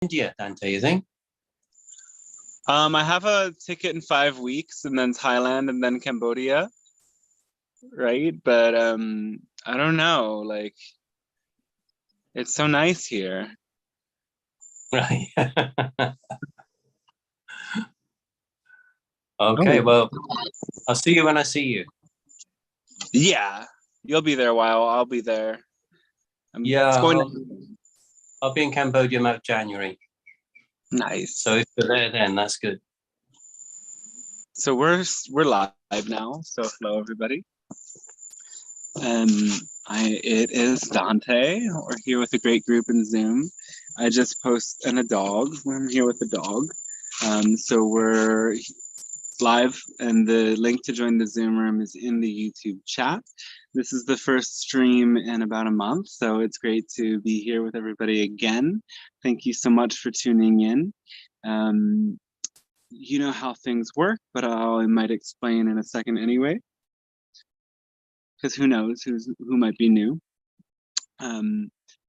India, Dante, you think? I have a ticket in 5 weeks, and then Thailand, and then Cambodia, right? But I don't know, like, it's so nice here. Right. Okay, well, I'll see you when I see you. Yeah, you'll be there a while. I'll be there. Yeah, I'll be in Cambodia about January. Nice. So if you're there then, that's good. So we're live now. So hello everybody. It is Dante. We're here with a great group in Zoom. I just post and a dog. I'm here with a dog. So we're live, and the link to join the Zoom room is in the YouTube chat. This is the first stream in about a month, so it's great to be here with everybody again. Thank you so much for tuning in. You know how things work, but I might explain in a second anyway, because who knows who might be new.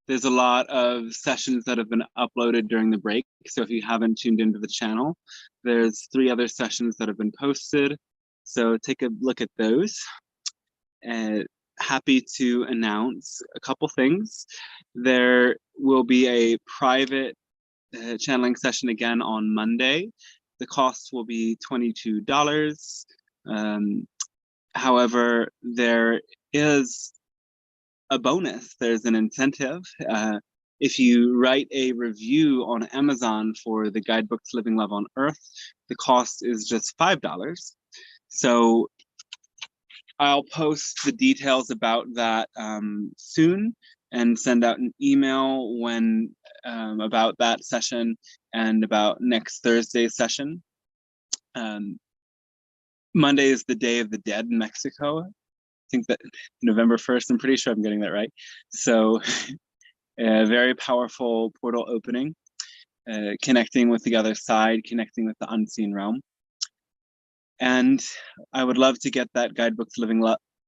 There's a lot of sessions that have been uploaded during the break. So if you haven't tuned into the channel, there's 3 other sessions that have been posted. So take a look at those. Happy to announce a couple things. There will be a private channeling session again on Monday. The cost will be $22. However, there is a bonus. There's an incentive. If you write a review on Amazon for the guidebook to Living Love on Earth, the cost is just $5. So I'll post the details about that soon, and send out an email when about that session and about next Thursday's session. Monday is the Day of the Dead in Mexico. I think that November 1st, I'm pretty sure I'm getting that right. So a very powerful portal opening, connecting with the other side, connecting with the unseen realm. And I would love to get that guidebook to Living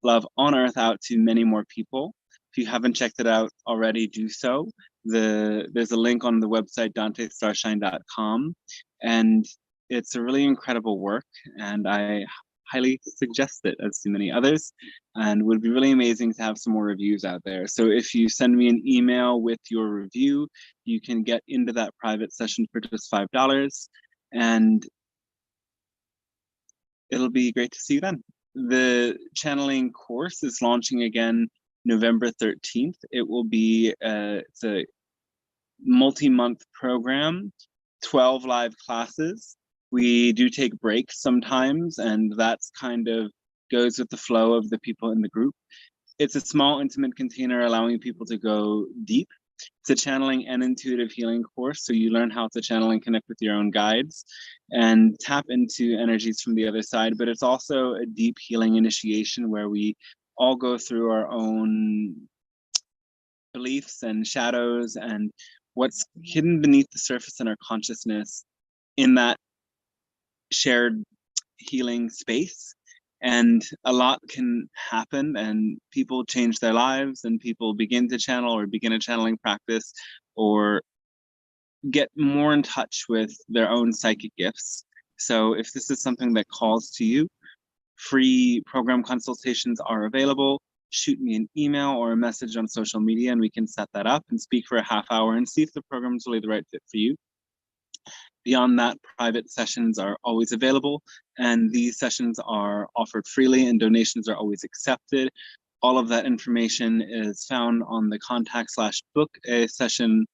Love on Earth out to many more people. If you haven't checked it out already, do so. There's a link on the website, dantestarshine.com, and it's a really incredible work, and I highly suggest it, as do many others, and would be really amazing to have some more reviews out there. So if you send me an email with your review, you can get into that private session for just $5, and it'll be great to see you then. The channeling course is launching again November 13th. It will be it's a multi-month program, 12 live classes. We do take breaks sometimes, and that's kind of goes with the flow of the people in the group. It's a small, intimate container allowing people to go deep. It's a channeling and intuitive healing course, so you learn how to channel and connect with your own guides and tap into energies from the other side. But it's also a deep healing initiation where we all go through our own beliefs and shadows and what's hidden beneath the surface in our consciousness in that shared healing space. And a lot can happen, and people change their lives, and people begin to channel or begin a channeling practice or get more in touch with their own psychic gifts. So if this is something that calls to you, free program consultations are available. Shoot me an email or a message on social media, and we can set that up and speak for a half hour and see if the program is really the right fit for you. Beyond that, private sessions are always available, and these sessions are offered freely and donations are always accepted. All of that information is found on the contact/book a session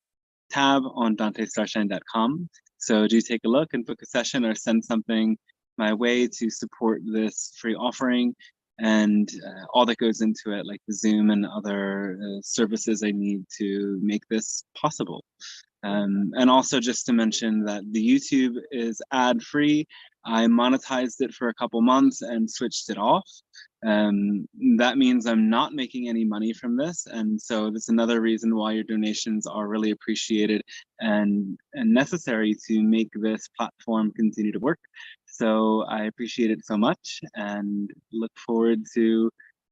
tab on dantestarshine.com. So do take a look and book a session or send something my way to support this free offering and all that goes into it, like the Zoom and other services I need to make this possible. And also just to mention that the YouTube is ad-free. I monetized it for a couple months and switched it off. That means I'm not making any money from this. And so that's another reason why your donations are really appreciated and necessary to make this platform continue to work. So I appreciate it so much and look forward to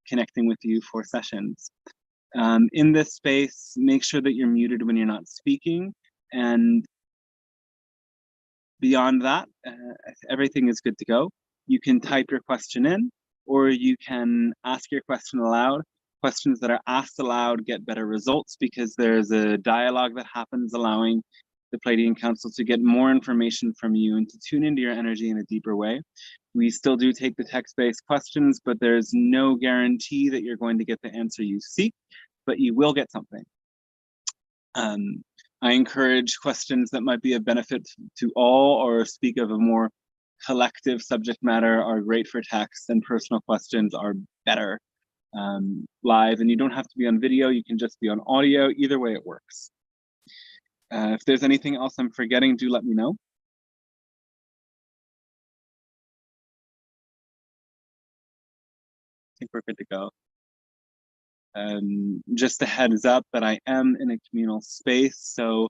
connecting with you for sessions. In this space, make sure that you're muted when you're not speaking, and Beyond that, everything is good to go. You can type your question in, or you can ask your question aloud. Questions that are asked aloud get better results because there's a dialogue that happens, allowing the Pleiadian Council to get more information from you and to tune into your energy in a deeper way. We still do take the text-based questions, but there's no guarantee that you're going to get the answer you seek, but you will get something. I encourage questions that might be of benefit to all or speak of a more collective subject matter are great for text, and personal questions are better live. And you don't have to be on video, you can just be on audio. Either way it works. If there's anything else I'm forgetting, do let me know. I think we're good to go. Just a heads up that I am in a communal space, so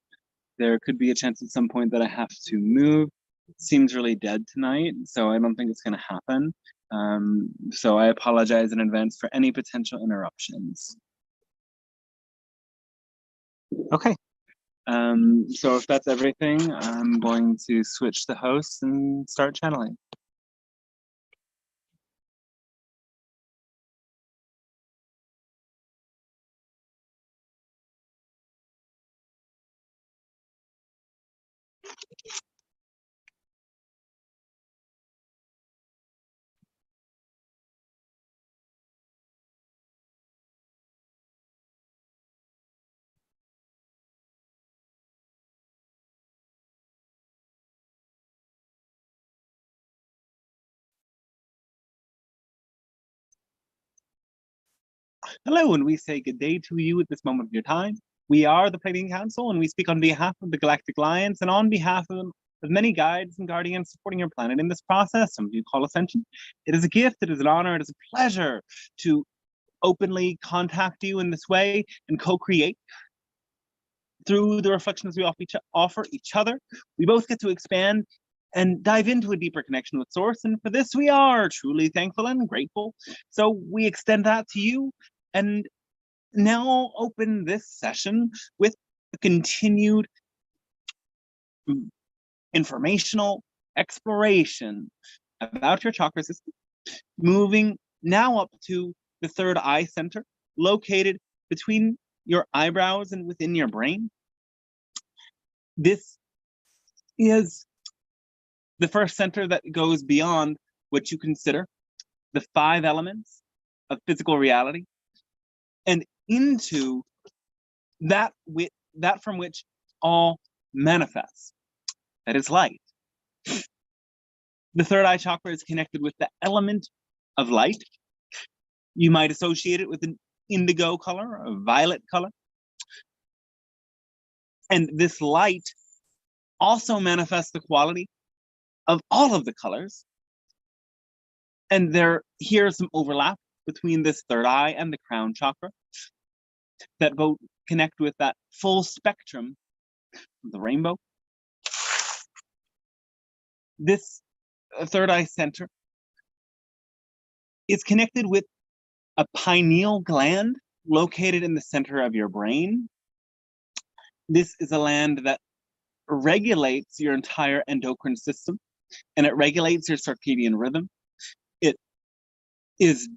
there could be a chance at some point that I have to move. It seems really dead tonight, so I don't think it's going to happen. So I apologize in advance for any potential interruptions. Okay, so if that's everything, I'm going to switch the host and start channeling. Hello, and we say good day to you at this moment of your time. We are the Pleiadian Council, and we speak on behalf of the Galactic Alliance and on behalf of many guides and guardians supporting your planet in this process. Some of you call Ascension. It is a gift, it is an honor, it is a pleasure to openly contact you in this way and co-create through the reflections we offer each other. We both get to expand and dive into a deeper connection with Source, and for this we are truly thankful and grateful. So we extend that to you, and now open this session with a continued informational exploration about your chakra system, moving now up to the third eye center, located between your eyebrows and within your brain. This is the first center that goes beyond what you consider the 5 elements of physical reality and into that from which all manifests, that is light. The third eye chakra is connected with the element of light. You might associate it with an indigo color, a violet color. And this light also manifests the quality of all of the colors. And here's some overlap between this third eye and the crown chakra that both connect with that full spectrum of the rainbow. This third eye center is connected with a pineal gland located in the center of your brain. This is a gland that regulates your entire endocrine system, and it regulates your circadian rhythm. It is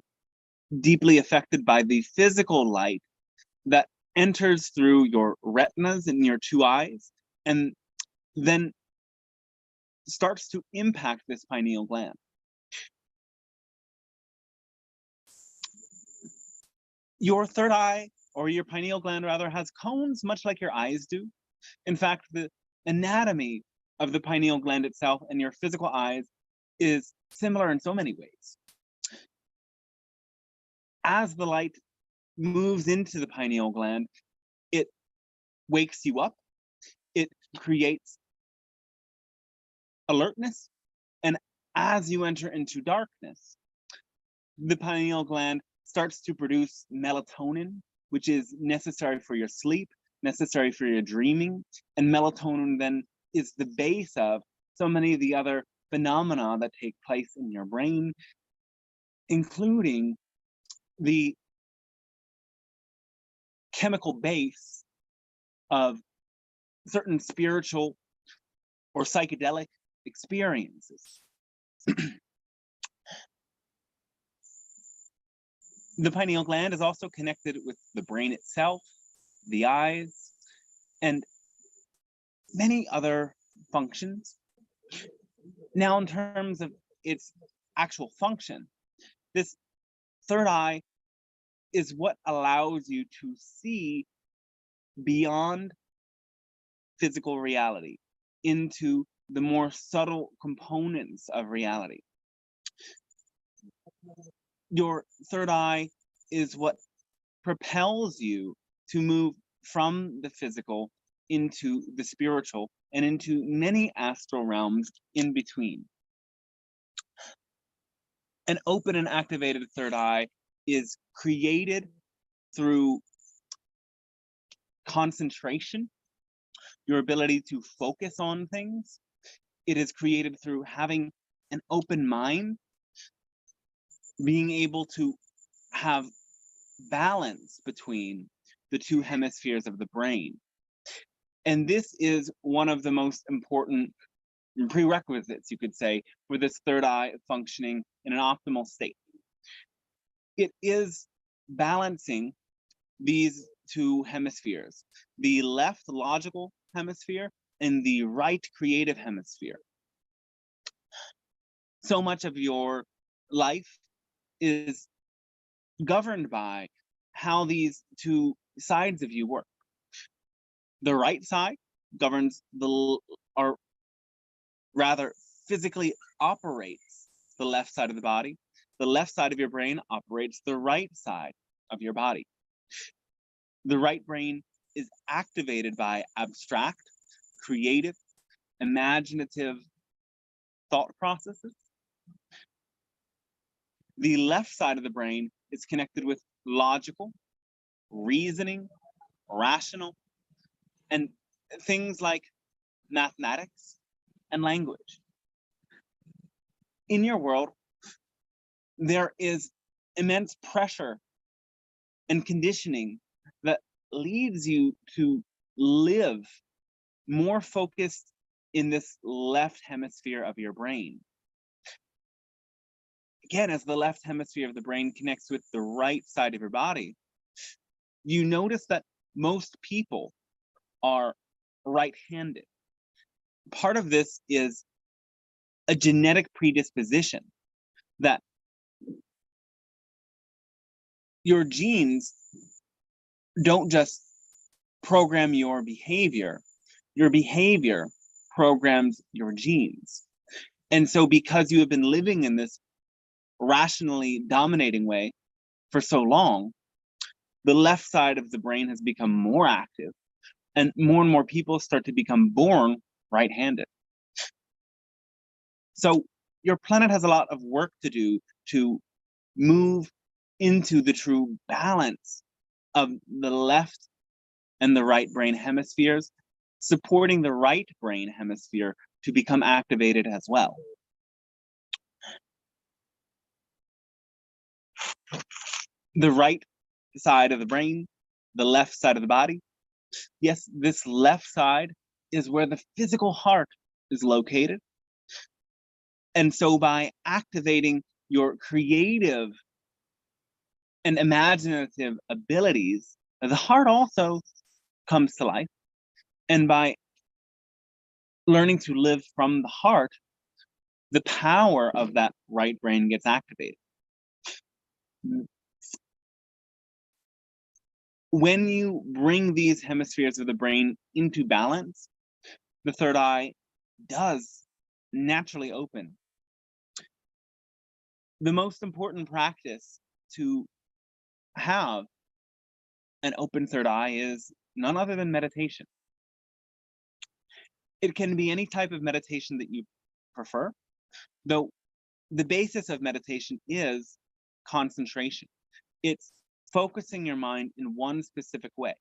deeply affected by the physical light that enters through your retinas in your 2 eyes and then starts to impact this pineal gland. Your third eye, or your pineal gland rather, has cones much like your eyes do. In fact, the anatomy of the pineal gland itself and your physical eyes is similar in so many ways. As the light moves into the pineal gland, it wakes you up, it creates alertness, and as you enter into darkness, the pineal gland starts to produce melatonin, which is necessary for your sleep, necessary for your dreaming, and melatonin then is the base of so many of the other phenomena that take place in your brain, including the chemical base of certain spiritual or psychedelic experiences. The pineal gland is also connected with the brain itself, the eyes, and many other functions. Now, in terms of its actual function, this third eye is what allows you to see beyond physical reality into the more subtle components of reality. Your third eye is what propels you to move from the physical into the spiritual and into many astral realms in between. An open and activated third eye is created through concentration, your ability to focus on things. It is created through having an open mind, being able to have balance between the two hemispheres of the brain. And this is one of the most important prerequisites, you could say, for this third eye functioning in an optimal state. It is balancing these two hemispheres, the left logical hemisphere and the right creative hemisphere. So much of your life is governed by how these two sides of you work. The right side governs or rather physically operates the left side of the body. The left side of your brain operates the right side of your body. The right brain is activated by abstract, creative, imaginative thought processes. The left side of the brain is connected with logical, reasoning, rational, and things like mathematics and language. In your world, there is immense pressure and conditioning that leads you to live more focused in this left hemisphere of your brain. Again, as the left hemisphere of the brain connects with the right side of your body, you notice that most people are right-handed. Part of this is a genetic predisposition that your genes don't just program your behavior programs your genes. And so because you have been living in this rationally dominating way for so long, the left side of the brain has become more active, and more people start to become born right-handed. So your planet has a lot of work to do to move into the true balance of the left and the right brain hemispheres, supporting the right brain hemisphere to become activated as well. The right side of the brain, the left side of the body. Yes, this left side is where the physical heart is located. And so by activating your creative and imaginative abilities, the heart also comes to life. And by learning to live from the heart, the power of that right brain gets activated. When you bring these hemispheres of the brain into balance, the third eye does naturally open. The most important practice to have an open third eye is none other than meditation. It can be any type of meditation that you prefer, though the basis of meditation is concentration. It's focusing your mind in one specific way,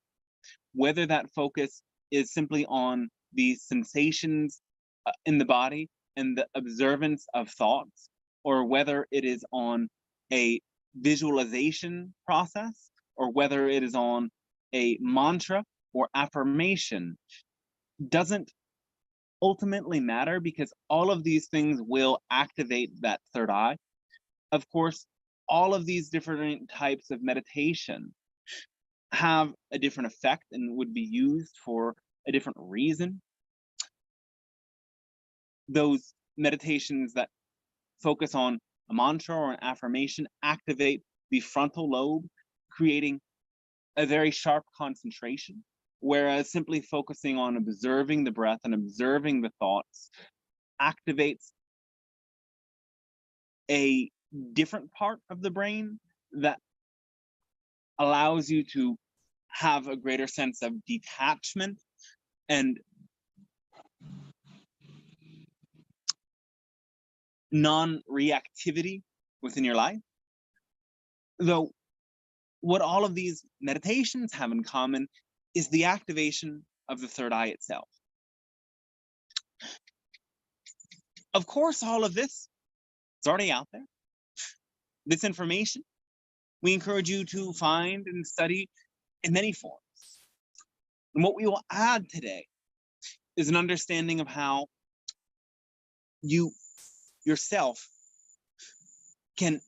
whether that focus is simply on the sensations in the body and the observance of thoughts, or whether it is on a visualization process, or whether it is on a mantra or affirmation, doesn't ultimately matter because all of these things will activate that third eye. Of course, all of these different types of meditation have a different effect and would be used for a different reason. Those meditations that focus on a mantra or an affirmation activate the frontal lobe, creating a very sharp concentration, whereas simply focusing on observing the breath and observing the thoughts activates a different part of the brain that allows you to have a greater sense of detachment and non-reactivity within your life. Though what all of these meditations have in common is the activation of the third eye itself. Of course, all of this is already out there. This information, we encourage you to find and study in many forms. And what we will add today is an understanding of how you yourself can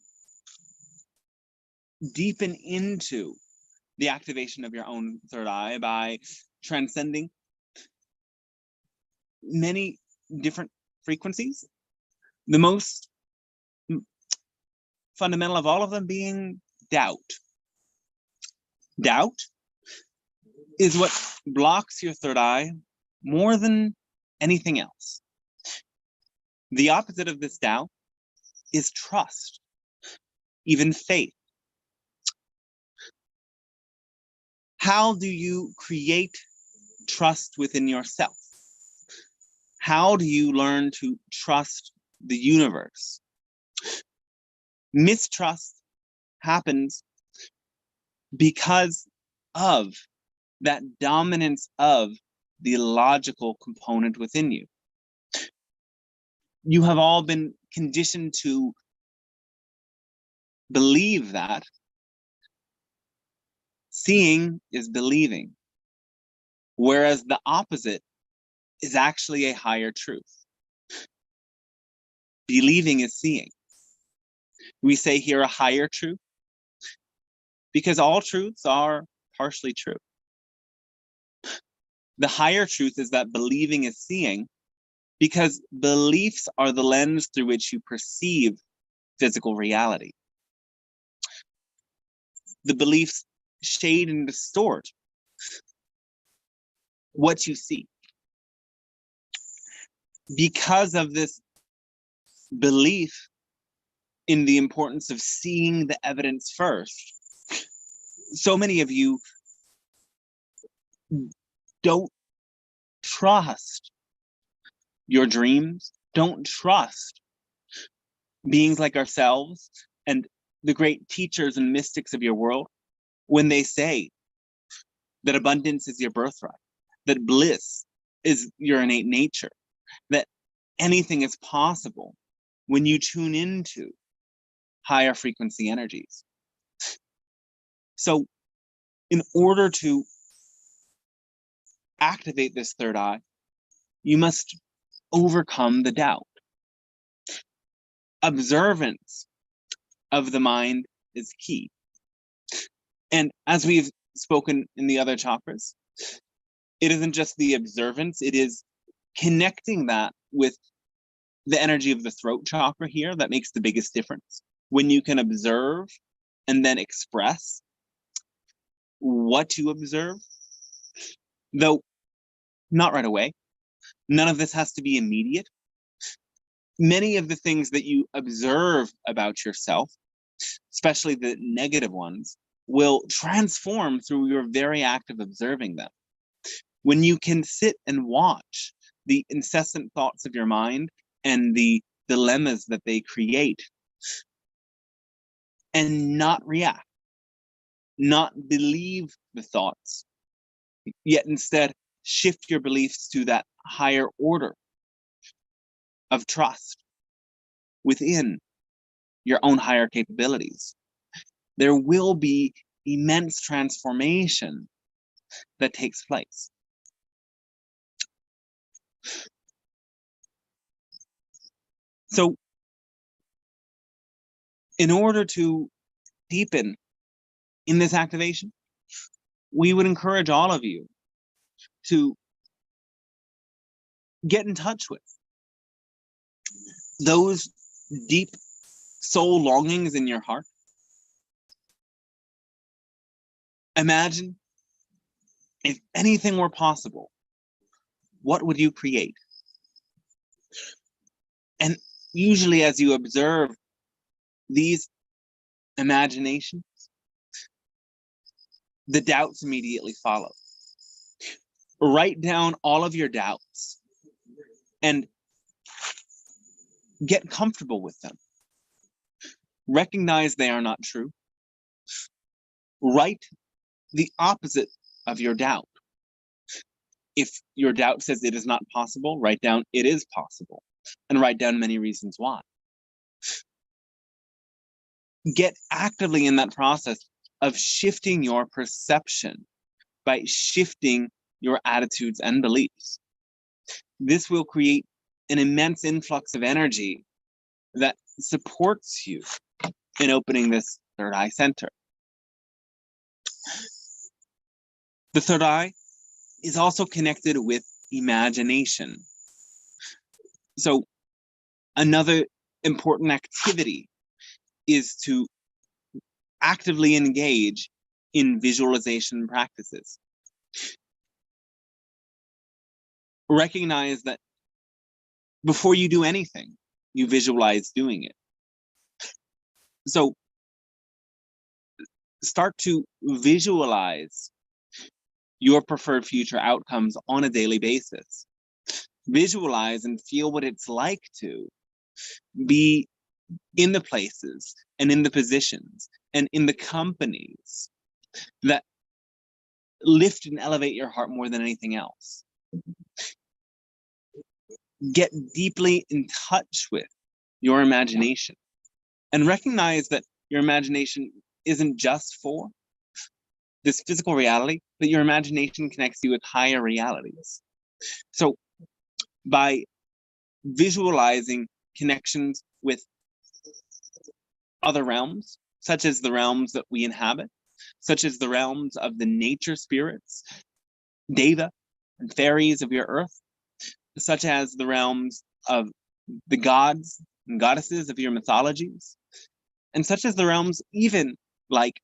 deepen into the activation of your own third eye by transcending many different frequencies. The most fundamental of all of them being doubt. Doubt is what blocks your third eye more than anything else. The opposite of this doubt is trust, even faith. How do you create trust within yourself? How do you learn to trust the universe? Mistrust happens because of that dominance of the logical component within you. You have all been conditioned to believe that seeing is believing, whereas the opposite is actually a higher truth. Believing is seeing. We say here a higher truth because all truths are partially true. The higher truth is that believing is seeing because beliefs are the lens through which you perceive physical reality. The beliefs shade and distort what you see. Because of this belief in the importance of seeing the evidence first, so many of you don't trust your dreams, don't trust beings like ourselves and the great teachers and mystics of your world when they say that abundance is your birthright, that bliss is your innate nature, that anything is possible when you tune into higher frequency energies. So in order to activate this third eye, you must overcome the doubt. Observance of the mind is key. And as we've spoken in the other chakras, it isn't just the observance, it is connecting that with the energy of the throat chakra here that makes the biggest difference. When you can observe and then express what you observe, though not right away. None of this has to be immediate. Many of the things that you observe about yourself, especially the negative ones, will transform through your very act of observing them. When you can sit and watch the incessant thoughts of your mind and the dilemmas that they create and not react, not believe the thoughts, yet instead shift your beliefs to that higher order of trust within your own higher capabilities, there will be immense transformation that takes place. So in order to deepen in this activation, we would encourage all of you to get in touch with those deep soul longings in your heart. Imagine if anything were possible, what would you create? And usually as you observe these imaginations, the doubts immediately follow. Write down all of your doubts and get comfortable with them. Recognize they are not true. Write the opposite of your doubt. If your doubt says it is not possible, write down it is possible, and write down many reasons why. Get actively in that process of shifting your perception by shifting your attitudes and beliefs. This will create an immense influx of energy that supports you in opening this third eye center. The third eye is also connected with imagination. So another important activity is to actively engage in visualization practices. Recognize that before you do anything, you visualize doing it. So start to visualize your preferred future outcomes on a daily basis. Visualize and feel what it's like to be in the places and in the positions and in the companies that lift and elevate your heart more than anything else. Get deeply in touch with your imagination and recognize that your imagination isn't just for this physical reality, but your imagination connects you with higher realities. So by visualizing connections with other realms, such as the realms that we inhabit, such as the realms of the nature spirits, deva and fairies of your earth, such as the realms of the gods and goddesses of your mythologies, and such as the realms even like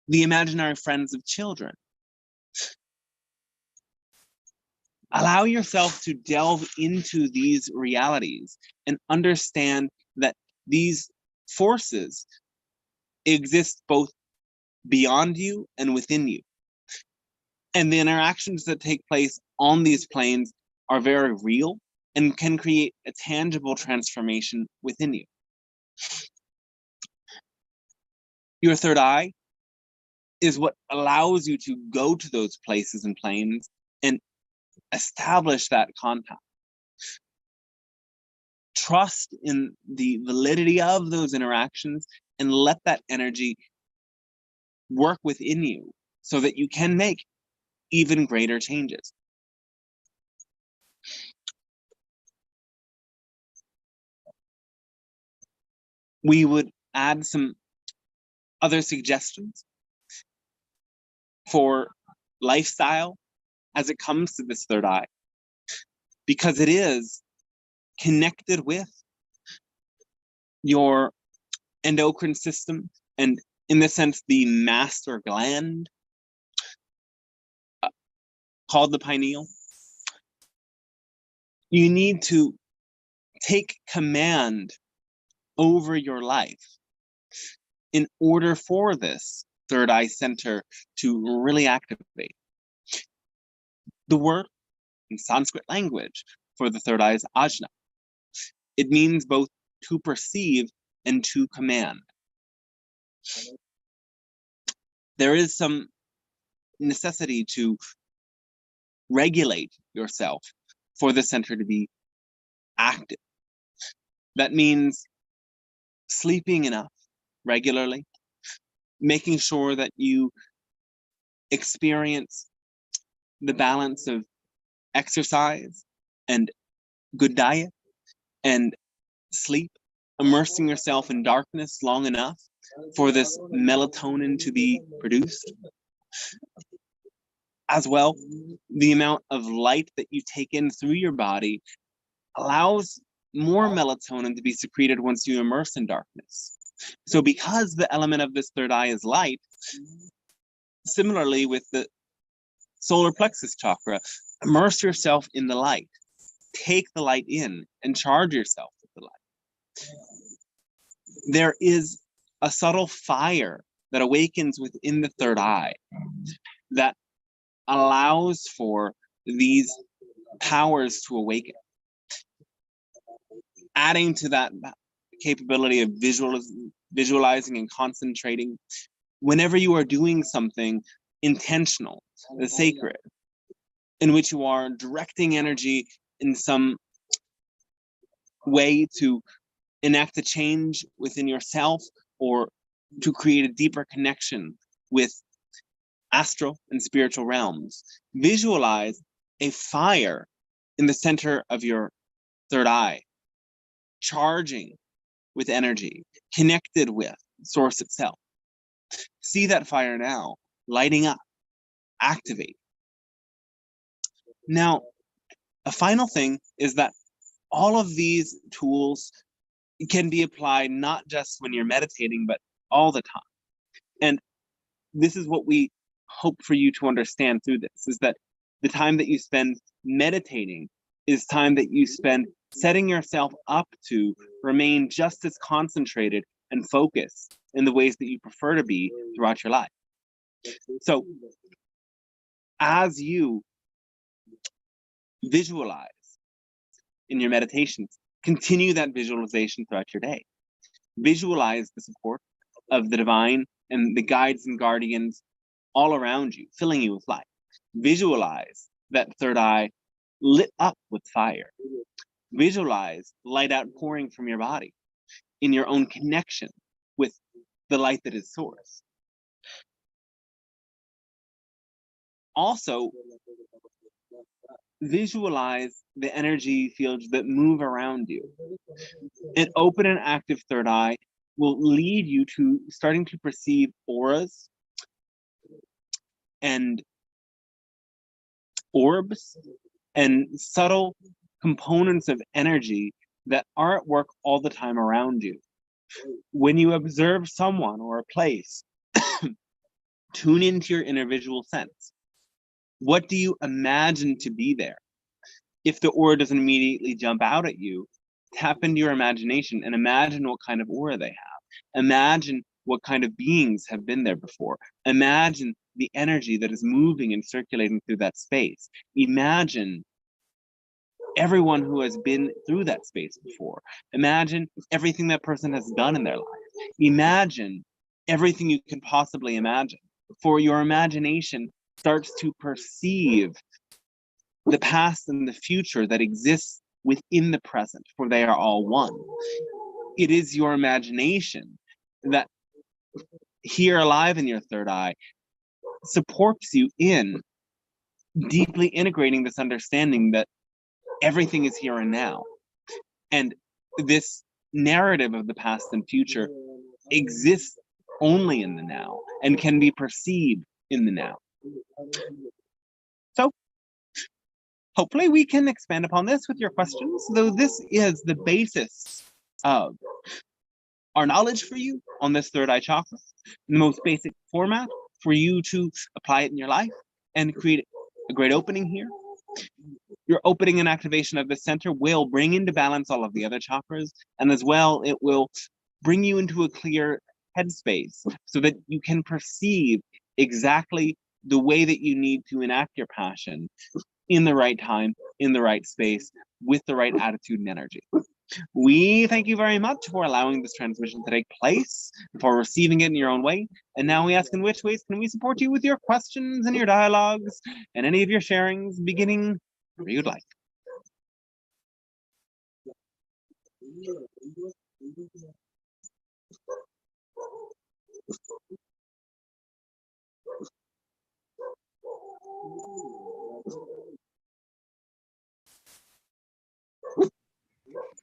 the imaginary friends of children. Allow yourself to delve into these realities and understand that these forces exist both beyond you and within you. And the interactions that take place on these planes are very real and can create a tangible transformation within you. Your third eye is what allows you to go to those places and planes and establish that contact. Trust in the validity of those interactions and let that energy work within you so that you can make even greater changes. We would add some other suggestions for lifestyle as it comes to this third eye, because it is connected with your endocrine system and, in this sense, the master gland called the pineal. You need to take command over your life in order for this third eye center to really activate. The word in Sanskrit language for the third eye is ajna. It means both to perceive and to command. There is some necessity to regulate yourself for the center to be active. That means sleeping enough regularly, making sure that you experience the balance of exercise and good diet and sleep, immersing yourself in darkness long enough for this melatonin to be produced. As well, the amount of light that you take in through your body allows more melatonin to be secreted once you immerse in darkness. So because the element of this third eye is light, similarly with the solar plexus chakra, immerse yourself in the light. Take the light in and charge yourself with the light. There is a subtle fire that awakens within the third eye that allows for these powers to awaken. Adding to that capability of visualizing and concentrating, whenever you are doing something intentional, sacred, in which you are directing energy in some way to enact a change within yourself or to create a deeper connection with astral and spiritual realms, visualize a fire in the center of your third eye, charging with energy, connected with source itself. See that fire now, lighting up, activate. Now, a final thing is that all of these tools can be applied not just when you're meditating, but all the time. And this is what we hope for you to understand through this, is that the time that you spend meditating is time that you spend setting yourself up to remain just as concentrated and focused in the ways that you prefer to be throughout your life. So as you visualize in your meditations, continue that visualization throughout your day. Visualize the support of the divine and the guides and guardians all around you, filling you with light. Visualize that third eye lit up with fire. Visualize light outpouring from your body in your own connection with the light that is source. Also, visualize the energy fields that move around you. An open and active third eye will lead you to starting to perceive auras and orbs and subtle components of energy that are at work all the time around you. When you observe someone or a place, tune into your inner visual sense. What do you imagine to be there? If the aura doesn't immediately jump out at you, tap into your imagination and imagine what kind of aura they have. Imagine what kind of beings have been there before. Imagine the energy that is moving and circulating through that space. Imagine everyone who has been through that space before. Imagine everything that person has done in their life. Imagine everything you can possibly imagine. For your imagination starts to perceive the past and the future that exists within the present, for they are all one. It is your imagination that, here alive in your third eye, supports you in deeply integrating this understanding that everything is here and now. And this narrative of the past and future exists only in the now and can be perceived in the now. So hopefully we can expand upon this with your questions, though this is the basis of our knowledge for you on this third eye chakra, in the most basic format for you to apply it in your life and create a great opening here. Your opening and activation of the center will bring into balance all of the other chakras, and as well, it will bring you into a clear headspace so that you can perceive exactly the way that you need to enact your passion in the right time, in the right space, with the right attitude and energy. We thank you very much for allowing this transmission to take place, for receiving it in your own way. And now we ask, in which ways can we support you with your questions and your dialogues and any of your sharings, beginning where you'd like.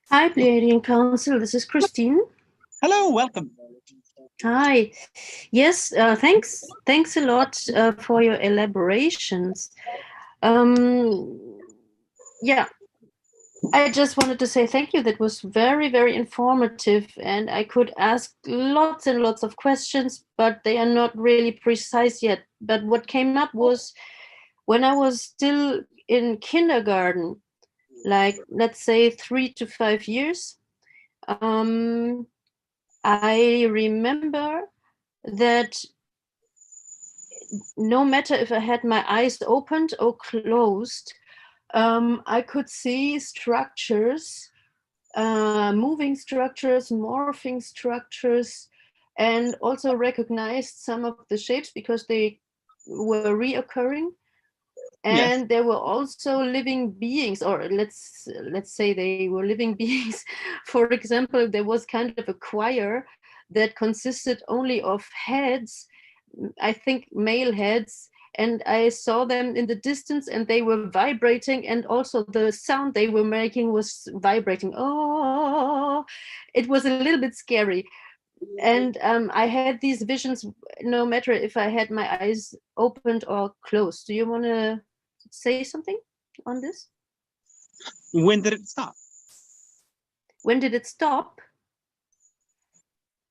Hi, Pleiadian Council. This is Christine. Hello, welcome. Hi. Yes, thanks. Thanks a lot for your elaborations. Yeah, I just wanted to say thank you. That was very, very informative, and I could ask lots and lots of questions, but they are not really precise yet. But what came up was when I was still in kindergarten, like let's say 3 to 5 years. I remember that no matter if I had my eyes opened or closed, I could see structures, moving structures, morphing structures, and also recognized some of the shapes because they were reoccurring. And Yes. there were also living beings, or let's say they were living beings. For example, there was kind of a choir that consisted only of heads, I think male heads, and I saw them in the distance and they were vibrating, and also the sound they were making was vibrating. Oh, it was a little bit scary. And I had these visions no matter if I had my eyes opened or closed. Do you want to say something on this? When did it stop? When did it stop?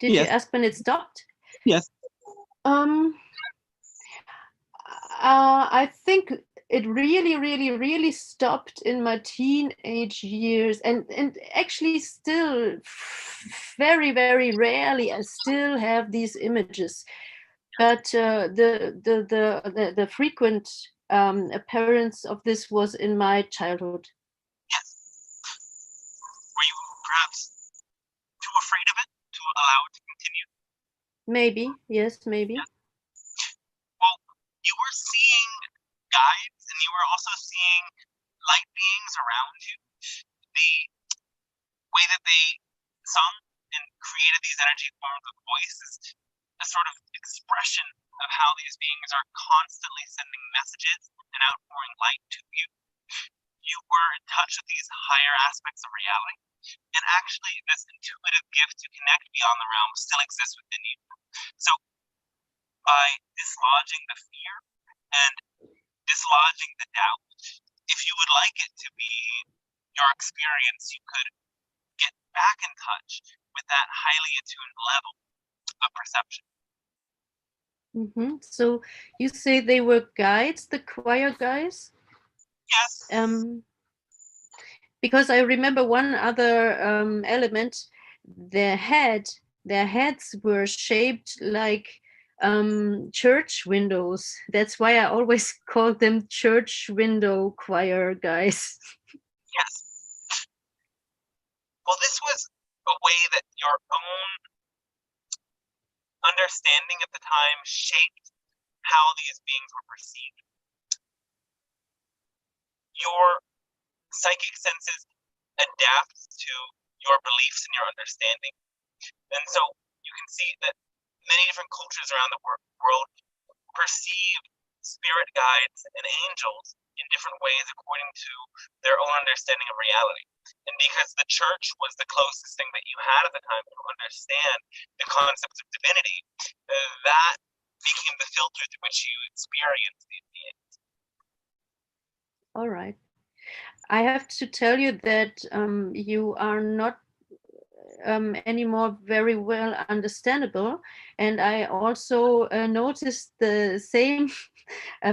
Did you ask when it stopped? Yes. I think it really stopped in my teenage years, and actually still very rarely I still have these images. But the frequent appearance of this was in my childhood. Yes. Were you perhaps too afraid of it to allow it to continue? Maybe, yes, maybe. Yeah. Well, you were seeing guides, and you were also seeing light beings around you. The way that they sung and created these energy forms of voice is a sort of expression of how these beings are constantly sending messages and outpouring light to you. You were in touch with these higher aspects of reality, and actually this intuitive gift to connect beyond the realm still exists within you. So by dislodging the fear and dislodging the doubt, if you would like it to be your experience, you could get back in touch with that highly attuned level of perception. So you say they were guides, the choir guys? Yes. Because I remember one other element. Their heads were shaped like church windows. That's why I always called them church window choir guys. Yes. Well, this was a way that your own understanding at the time shaped how these beings were perceived. Your psychic senses adapt to your beliefs and your understanding. And so you can see that many different cultures around the world perceive spirit guides and angels in different ways according to their own understanding of reality. And because the church was the closest thing that you had at the time to understand the concepts of divinity, that became the filter through which you experienced these beings. All right. I have to tell you that you are not anymore very well understandable, and I also noticed the same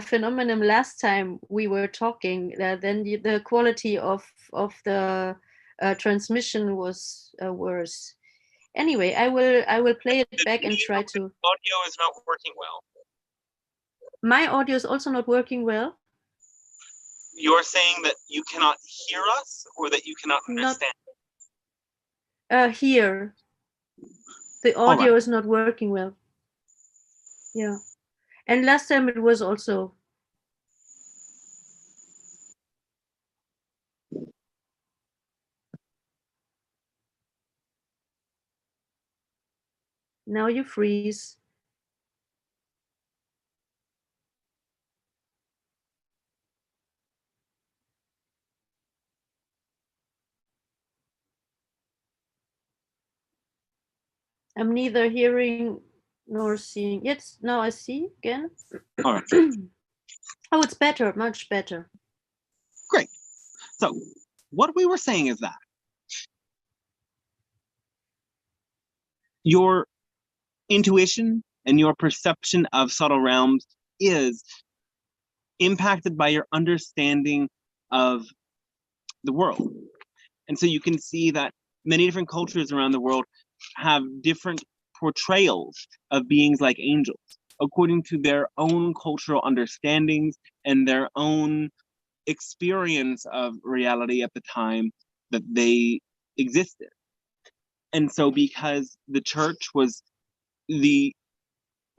phenomenon last time we were talking. Then the quality of the transmission was worse. Anyway, I will play it back and try to. Audio is not working well. My audio is also not working well. You're saying that you cannot hear us, or that you cannot understand? Here, the audio is not working well. Yeah, and last time it was also. Now you freeze. I'm neither hearing nor seeing. Yes, now I see again. All right. Oh, it's better, much better. Great. So what we were saying is that your intuition and your perception of subtle realms is impacted by your understanding of the world. And so you can see that many different cultures around the world have different portrayals of beings like angels according to their own cultural understandings and their own experience of reality at the time that they existed. And so because the church was the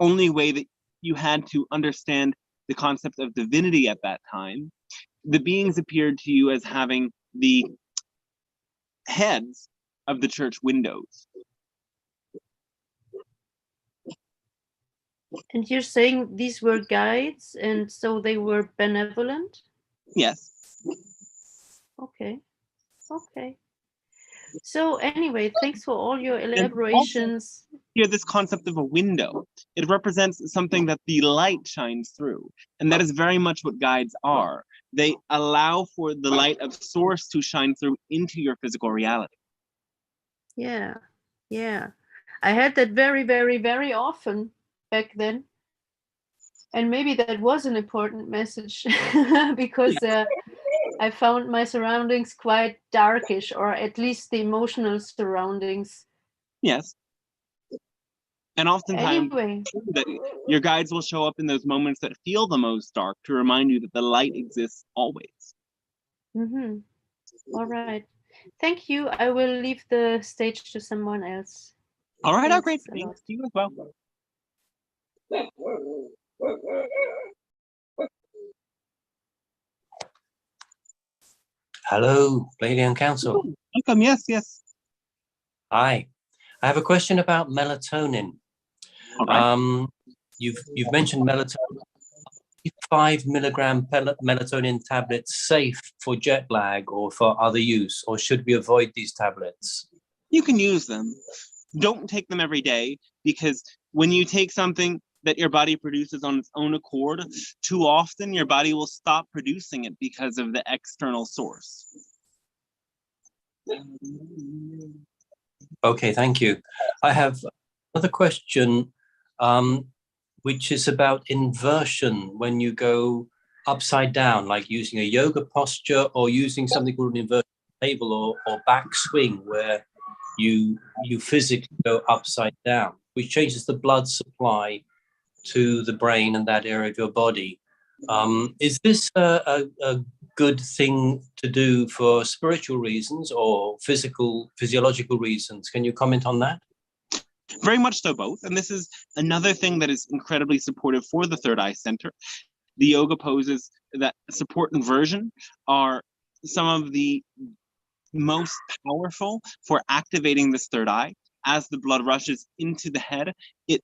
only way that you had to understand the concept of divinity at that time, the beings appeared to you as having the heads of the church windows. And you're saying these were guides, and so they were benevolent? Yes. Okay. Okay. So anyway, thanks for all your elaborations. Here, this concept of a window, it represents something that the light shines through. And that is very much what guides are. They allow for the light of source to shine through into your physical reality. Yeah. Yeah. I had that very, very, very often back then. And maybe that was an important message because I found my surroundings quite darkish, or at least the emotional surroundings. Yes. And oftentimes, Anyway, that your guides will show up in those moments that feel the most dark to remind you that the light exists always. mm-hmm. All right. Thank you. I will leave the stage to someone else. All right, Thanks great. a lot. Thanks to you as well. Hello, Pleiadian Council. Welcome. Yes, yes. Hi. I have a question about melatonin. All right. You've mentioned melatonin. 5 milligram melatonin tablets safe for jet lag or for other use, or should we avoid these tablets? You can use them. Don't take them every day, because when you take something that your body produces on its own accord, too often your body will stop producing it because of the external source. Okay, thank you. I have another question, which is about inversion when you go upside down, like using a yoga posture or using something called an inversion table or back swing, where you physically go upside down, which changes the blood supply to the brain and that area of your body. Is this a good thing to do for spiritual reasons or physiological reasons? Can you comment on that? Very much so, both. And this is another thing that is incredibly supportive for the Third Eye Center. The yoga poses that support inversion are some of the most powerful for activating this third eye. As the blood rushes into the head, it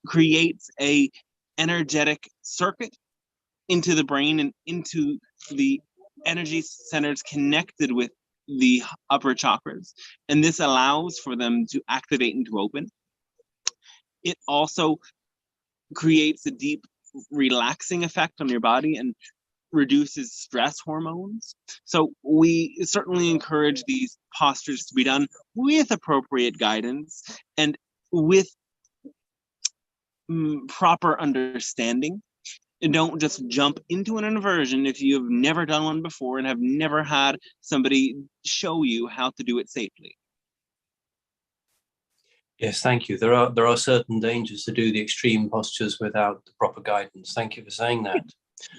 creates a energetic circuit into the brain and into the energy centers connected with the upper chakras. And this allows for them to activate and to open. It also creates a deep relaxing effect on your body and reduces stress hormones. So we certainly encourage these postures to be done with appropriate guidance and with proper understanding. And don't just jump into an inversion if you've never done one before and have never had somebody show you how to do it safely. Yes, thank you. There are certain dangers to do the extreme postures without the proper guidance. Thank you for saying that.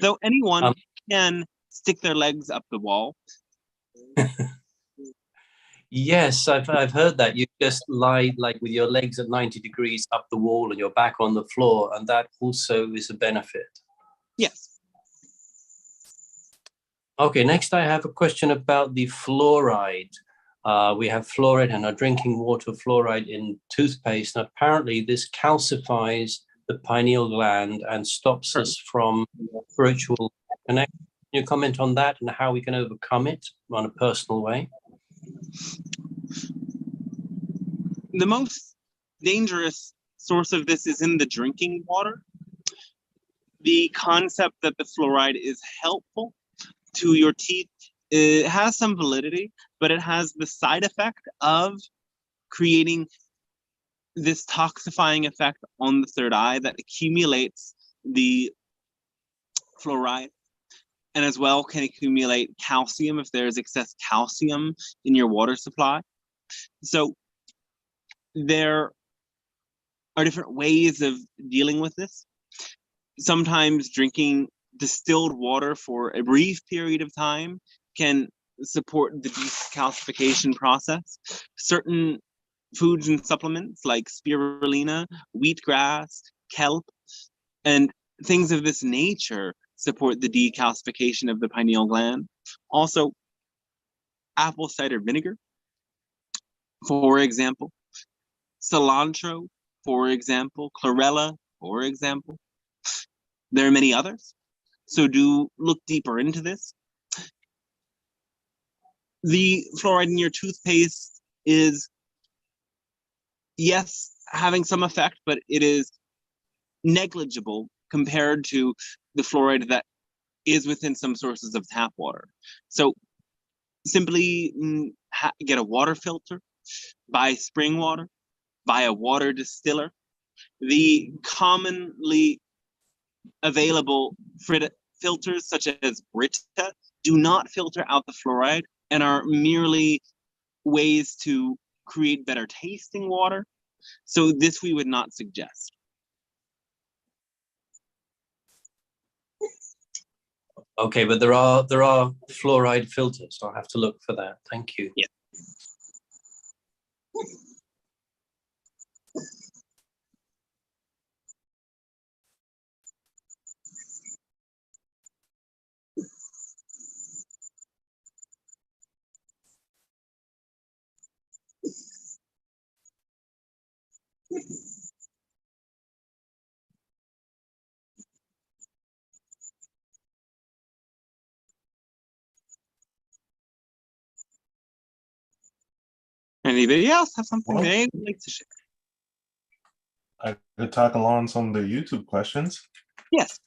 Though anyone can stick their legs up the wall. Yes, I've heard that. You just lie like with your legs at 90 degrees up the wall and your back on the floor, and that also is a benefit. Yes. Okay, next I have a question about the fluoride. We have fluoride in our drinking water, fluoride in toothpaste, and apparently this calcifies the pineal gland and stops us from spiritual connection. Can you comment on that and how we can overcome it on a personal way? The most dangerous source of this is in the drinking water. The concept that the fluoride is helpful to your teeth, it has some validity, but it has the side effect of creating this toxifying effect on the third eye that accumulates the fluoride, and as well can accumulate calcium if there's excess calcium in your water supply. So there are different ways of dealing with this. Sometimes drinking distilled water for a brief period of time can support the decalcification process. Certain foods and supplements like spirulina, wheatgrass, kelp, and things of this nature support the decalcification of the pineal gland. Also, apple cider vinegar, for example, cilantro, for example, chlorella, for example. There are many others, so do look deeper into this. The fluoride in your toothpaste is, yes, having some effect, but it is negligible compared to the fluoride that is within some sources of tap water. So simply get a water filter, buy spring water, buy a water distiller. The commonly available filters such as Brita do not filter out the fluoride and are merely ways to create better tasting water. So this we would not suggest. Okay, but there are fluoride filters, so I'll have to look for that. Thank you. Yeah. Anybody else have something they would like to share? I could talk along some of the YouTube questions. Yes.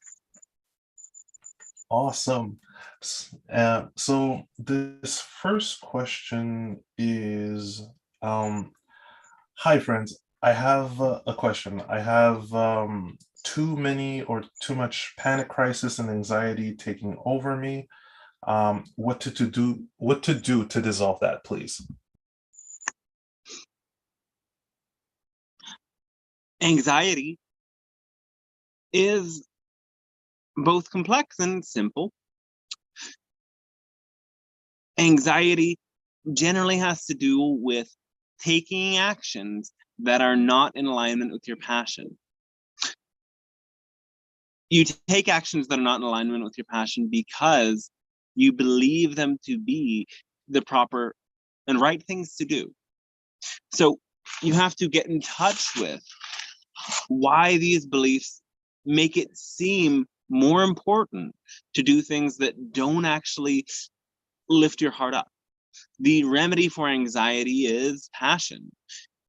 Awesome. So this first question is, hi friends, I have a question. I have too many or too much panic crisis and anxiety taking over me. What to do to dissolve that, please? Anxiety is both complex and simple. Anxiety generally has to do with taking actions that are not in alignment with your passion. You take actions that are not in alignment with your passion because you believe them to be the proper and right things to do. So you have to get in touch with why these beliefs make it seem more important to do things that don't actually lift your heart up. The remedy for anxiety is passion.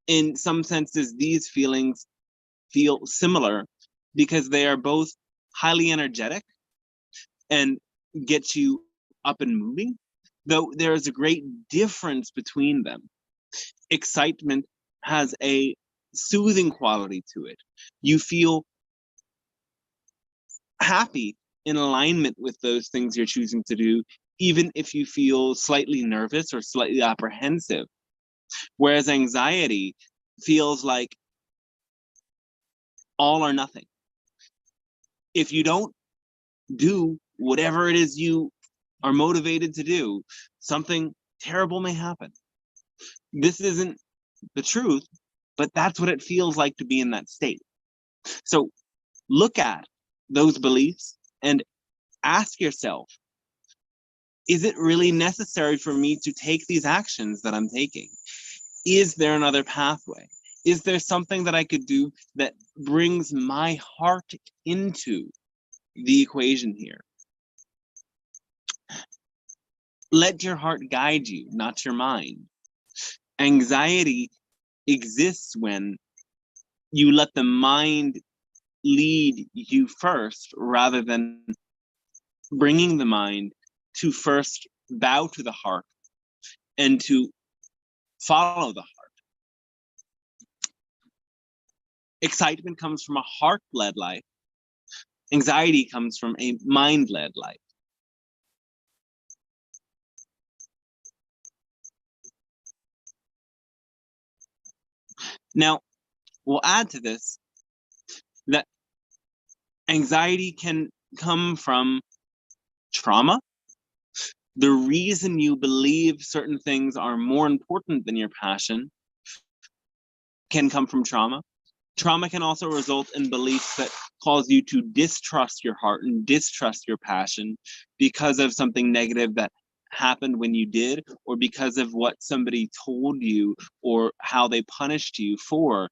In some senses, these feelings feel similar because they are both highly energetic and get you up and moving, though there is a great difference between them. Excitement has a soothing quality to it. You feel happy in alignment with those things you're choosing to do, even if you feel slightly nervous or slightly apprehensive. Whereas anxiety feels like all or nothing. If you don't do whatever it is you are motivated to do, something terrible may happen. This isn't the truth, but that's what it feels like to be in that state. So look at those beliefs and ask yourself, is it really necessary for me to take these actions that I'm taking? Is there another pathway? Is there something that I could do that brings my heart into the equation here? Let your heart guide you, not your mind. Anxiety exists when you let the mind lead you first, rather than bringing the mind to first bow to the heart and to follow the heart. Excitement comes from a heart-led life. Anxiety comes from a mind-led life. Now, we'll add to this that anxiety can come from trauma. The reason you believe certain things are more important than your passion can come from trauma. Trauma can also result in beliefs that cause you to distrust your heart and distrust your passion because of something negative that happened when you did, or because of what somebody told you, or how they punished you for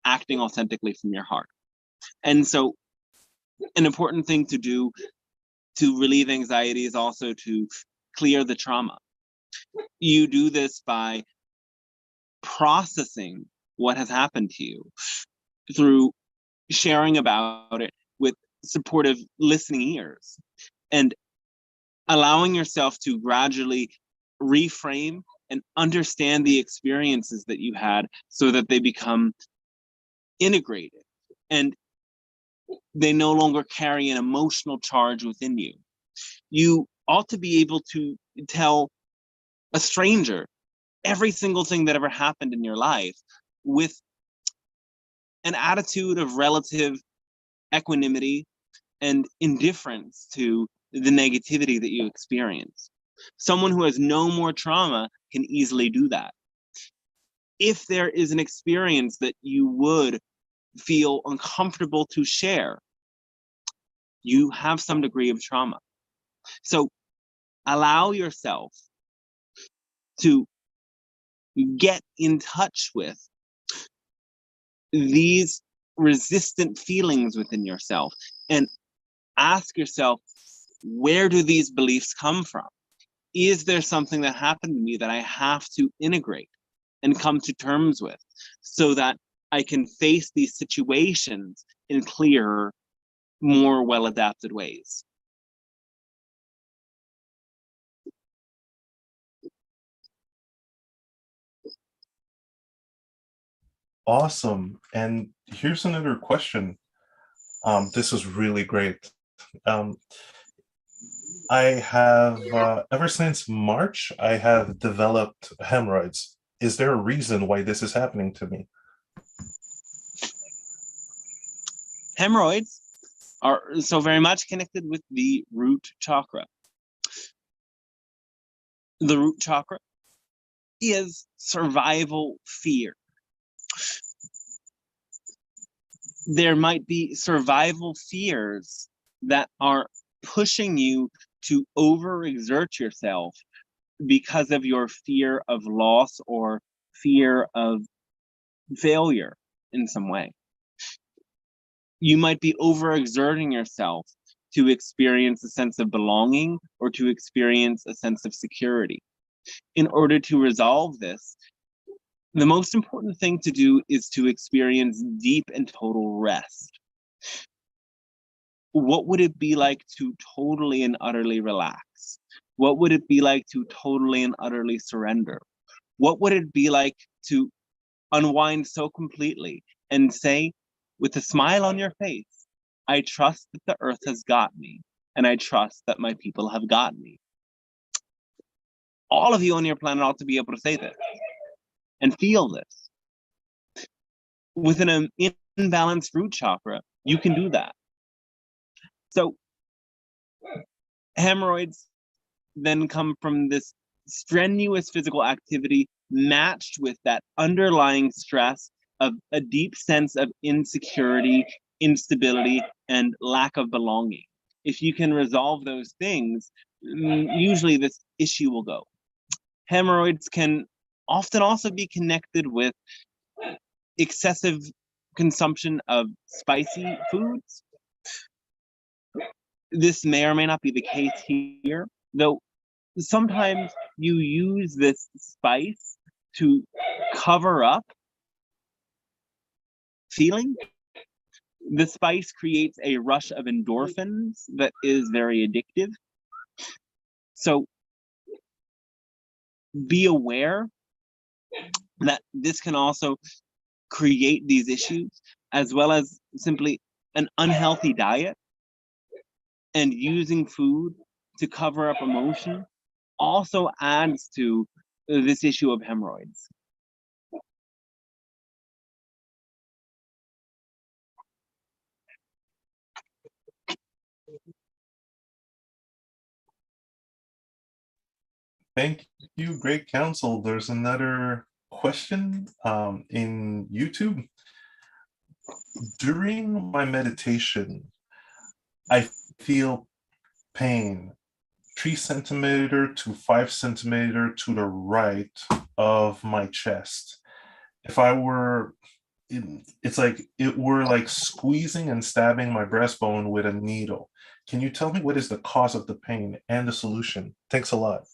acting authentically from your heart. And so an important thing to do to relieve anxiety is also to clear the trauma. You do this by processing what has happened to you through sharing about it with supportive listening ears, and allowing yourself to gradually reframe and understand the experiences that you had so that they become integrated and they no longer carry an emotional charge within you. You ought to be able to tell a stranger every single thing that ever happened in your life with an attitude of relative equanimity and indifference to the negativity that you experience. Someone who has no more trauma can easily do that. If there is an experience that you would feel uncomfortable to share, you have some degree of trauma. So allow yourself to get in touch with these resistant feelings within yourself and ask yourself, where do these beliefs come from? Is there something that happened to me that I have to integrate and come to terms with so that I can face these situations in clearer, more well-adapted ways? Awesome. And here's another question. This is really great. I have, ever since March, I have developed hemorrhoids. Is there a reason why this is happening to me? Hemorrhoids are so very much connected with the root chakra. The root chakra is survival fear. There might be survival fears that are pushing you to overexert yourself because of your fear of loss or fear of failure in some way. You might be overexerting yourself to experience a sense of belonging or to experience a sense of security. In order to resolve this, the most important thing to do is to experience deep and total rest. What would it be like to totally and utterly relax? What would it be like to totally and utterly surrender? What would it be like to unwind so completely and say, with a smile on your face, I trust that the earth has got me, and I trust that my people have got me. All of you on your planet ought to be able to say this and feel this. With an imbalanced root chakra, you can do that. So hemorrhoids then come from this strenuous physical activity matched with that underlying stress of a deep sense of insecurity, instability, and lack of belonging. If you can resolve those things, usually this issue will go. Hemorrhoids can often also be connected with excessive consumption of spicy foods. This may or may not be the case here, though sometimes you use this spice to cover up feeling. The spice creates a rush of endorphins that is very addictive. So be aware that this can also create these issues, as well as simply an unhealthy diet and using food to cover up emotion also adds to this issue of hemorrhoids. Thank you, great counsel. There's another question in YouTube. During my meditation, I feel pain 3 centimeter to 5 centimeter to the right of my chest. If I were, it's like it were like squeezing and stabbing my breastbone with a needle. Can you tell me what is the cause of the pain and the solution? Thanks a lot.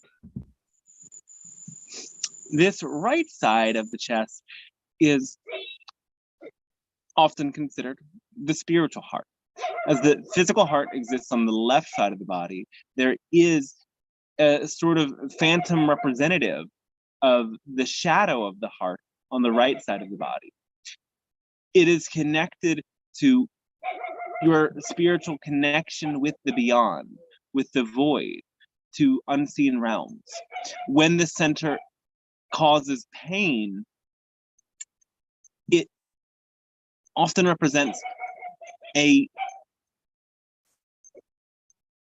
This right side of the chest is often considered the spiritual heart. As the physical heart exists on the left side of the body, there is a sort of phantom representative of the shadow of the heart on the right side of the body. It is connected to your spiritual connection with the beyond, with the void, to unseen realms. When the center causes pain, it often represents a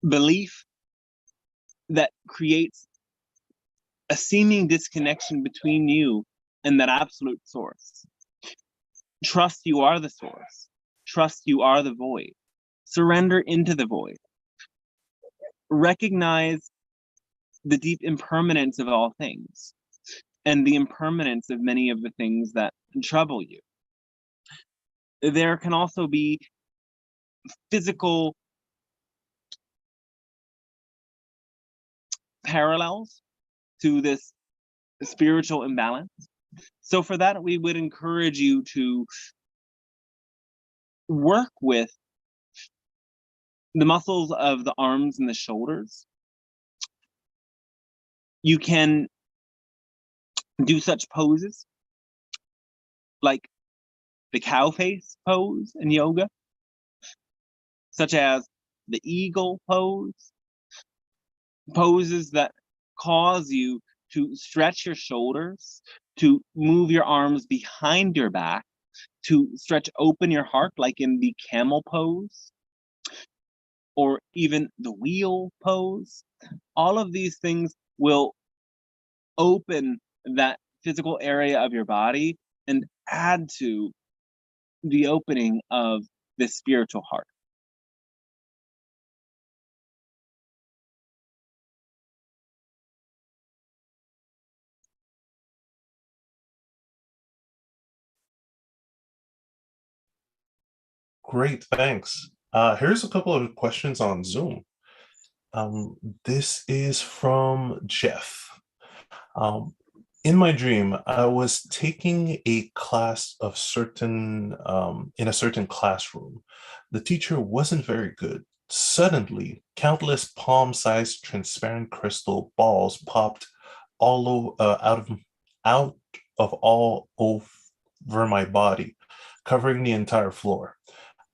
belief that creates a seeming disconnection between you and that absolute source. Trust you are the source. Trust you are the void. Surrender into the void. Recognize the deep impermanence of all things and the impermanence of many of the things that trouble you. There can also be physical parallels to this spiritual imbalance. So for that, we would encourage you to work with the muscles of the arms and the shoulders. You can do such poses like the cow face pose in yoga, such as the eagle pose, poses that cause you to stretch your shoulders, to move your arms behind your back, to stretch open your heart, like in the camel pose, or even the wheel pose. All of these things will open that physical area of your body and add to the opening of this spiritual heart. Great, thanks. Here's a couple of questions on Zoom. This is from Jeff. In my dream, I was taking a class of in a certain classroom. The teacher wasn't very good. Suddenly, countless palm-sized transparent crystal balls popped out of all over my body, covering the entire floor.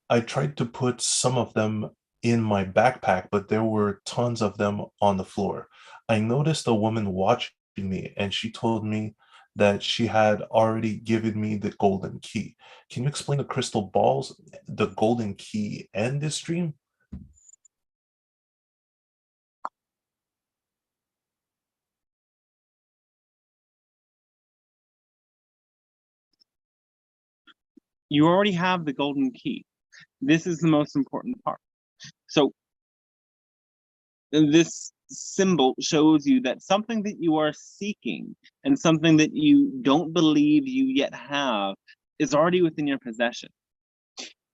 I tried to put some of them in my backpack, but there were tons of them on the floor. I noticed a woman watching me, and she told me that she had already given me the golden key. Can you explain the crystal balls, the golden key, and this dream? You already have the golden key. This is the most important part. So this symbol shows you that something that you are seeking and something that you don't believe you yet have is already within your possession.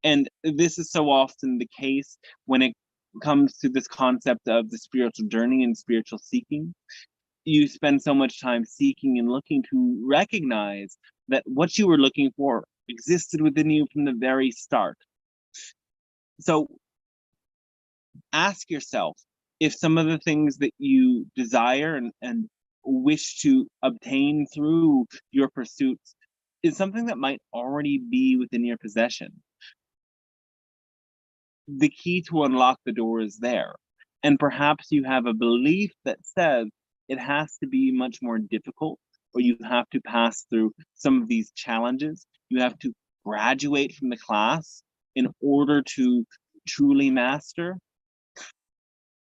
And this is so often the case when it comes to this concept of the spiritual journey and spiritual seeking. You spend so much time seeking and looking to recognize that what you were looking for existed within you from the very start. So ask yourself if some of the things that you desire and wish to obtain through your pursuits is something that might already be within your possession. The key to unlock the door is there. And perhaps you have a belief that says it has to be much more difficult, or you have to pass through some of these challenges. You have to graduate from the class in order to truly master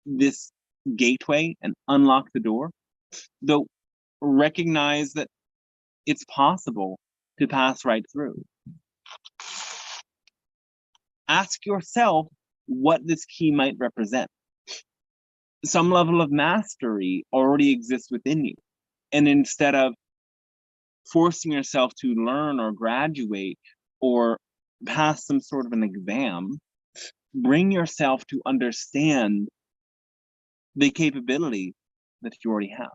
this gateway and unlock the door. Though recognize that it's possible to pass right through. Ask yourself what this key might represent. Some level of mastery already exists within you. And instead of forcing yourself to learn or graduate or pass some sort of an exam, bring yourself to understand the capability that you already have.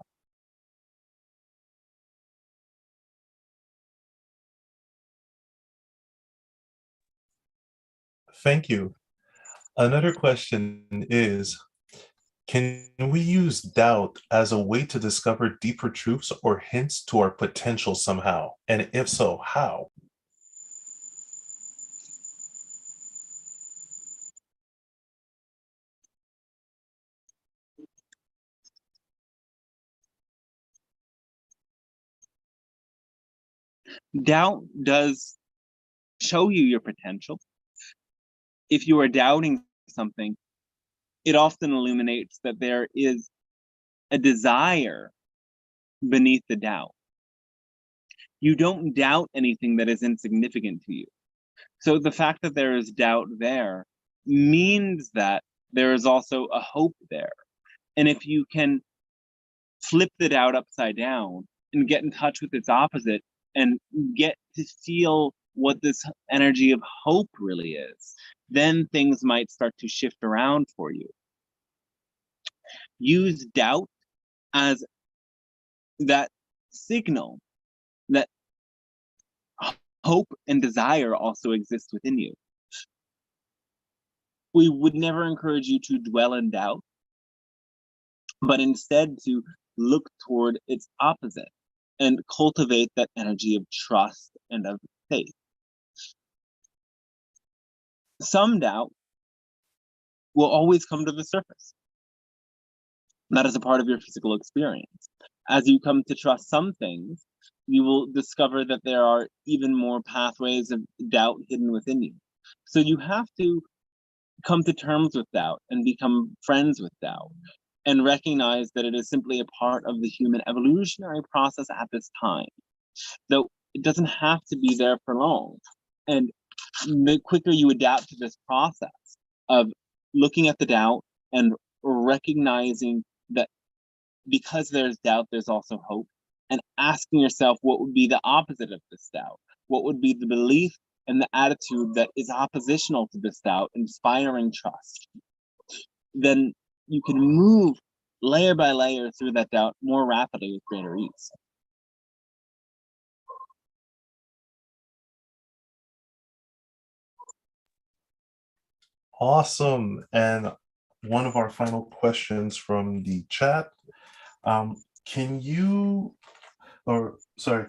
Thank you. Another question is, can we use doubt as a way to discover deeper truths or hints to our potential somehow? And if so, how? Doubt does show you your potential. If you are doubting something, it often illuminates that there is a desire beneath the doubt. You don't doubt anything that is insignificant to you. So the fact that there is doubt there means that there is also a hope there. And if you can flip the doubt upside down and get in touch with its opposite and get to feel what this energy of hope really is, then things might start to shift around for you. Use doubt as that signal that hope and desire also exist within you. We would never encourage you to dwell in doubt, but instead to look toward its opposite and cultivate that energy of trust and of faith. Some doubt will always come to the surface. That is a part of your physical experience. As you come to trust some things, you will discover that there are even more pathways of doubt hidden within you. So you have to come to terms with doubt and become friends with doubt and recognize that it is simply a part of the human evolutionary process at this time. Though it doesn't have to be there for long. And the quicker you adapt to this process of looking at the doubt and recognizing that because there's doubt, there's also hope, and asking yourself what would be the opposite of this doubt? What would be the belief and the attitude that is oppositional to this doubt, inspiring trust? Then you can move layer by layer through that doubt more rapidly with greater ease. Awesome. And one of our final questions from the chat, can you, or sorry,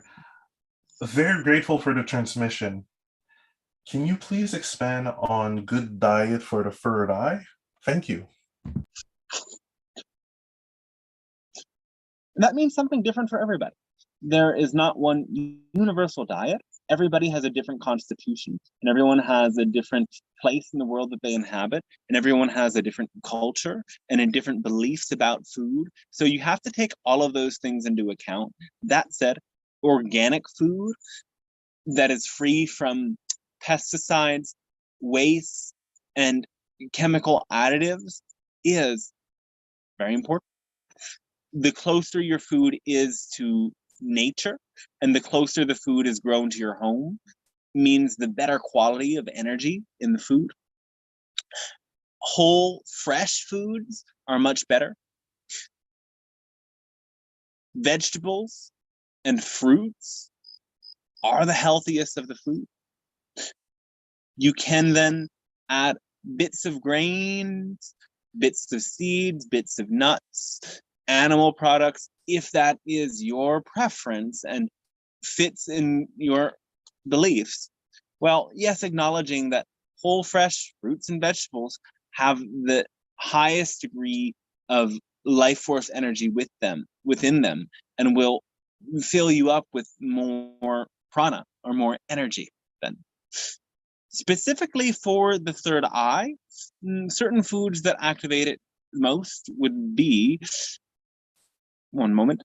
very grateful for the transmission. Can you please expand on good diet for the third eye? Thank you. That means something different for everybody. There is not one universal diet. Everybody has a different constitution, and everyone has a different place in the world that they inhabit, and everyone has a different culture and a different beliefs about food. So you have to take all of those things into account. That said, organic food that is free from pesticides, waste, and chemical additives is very important. The closer your food is to nature and the closer the food is grown to your home means the better quality of energy in the food. Whole, fresh foods are much better. Vegetables and fruits are the healthiest of the food. You can then add bits of grains, bits of seeds, bits of nuts, animal products, if that is your preference and fits in your beliefs. Well, yes, acknowledging that whole fresh fruits and vegetables have the highest degree of life force energy within them, and will fill you up with more prana or more energy then. Specifically for the third eye, certain foods that activate it most would be, one moment.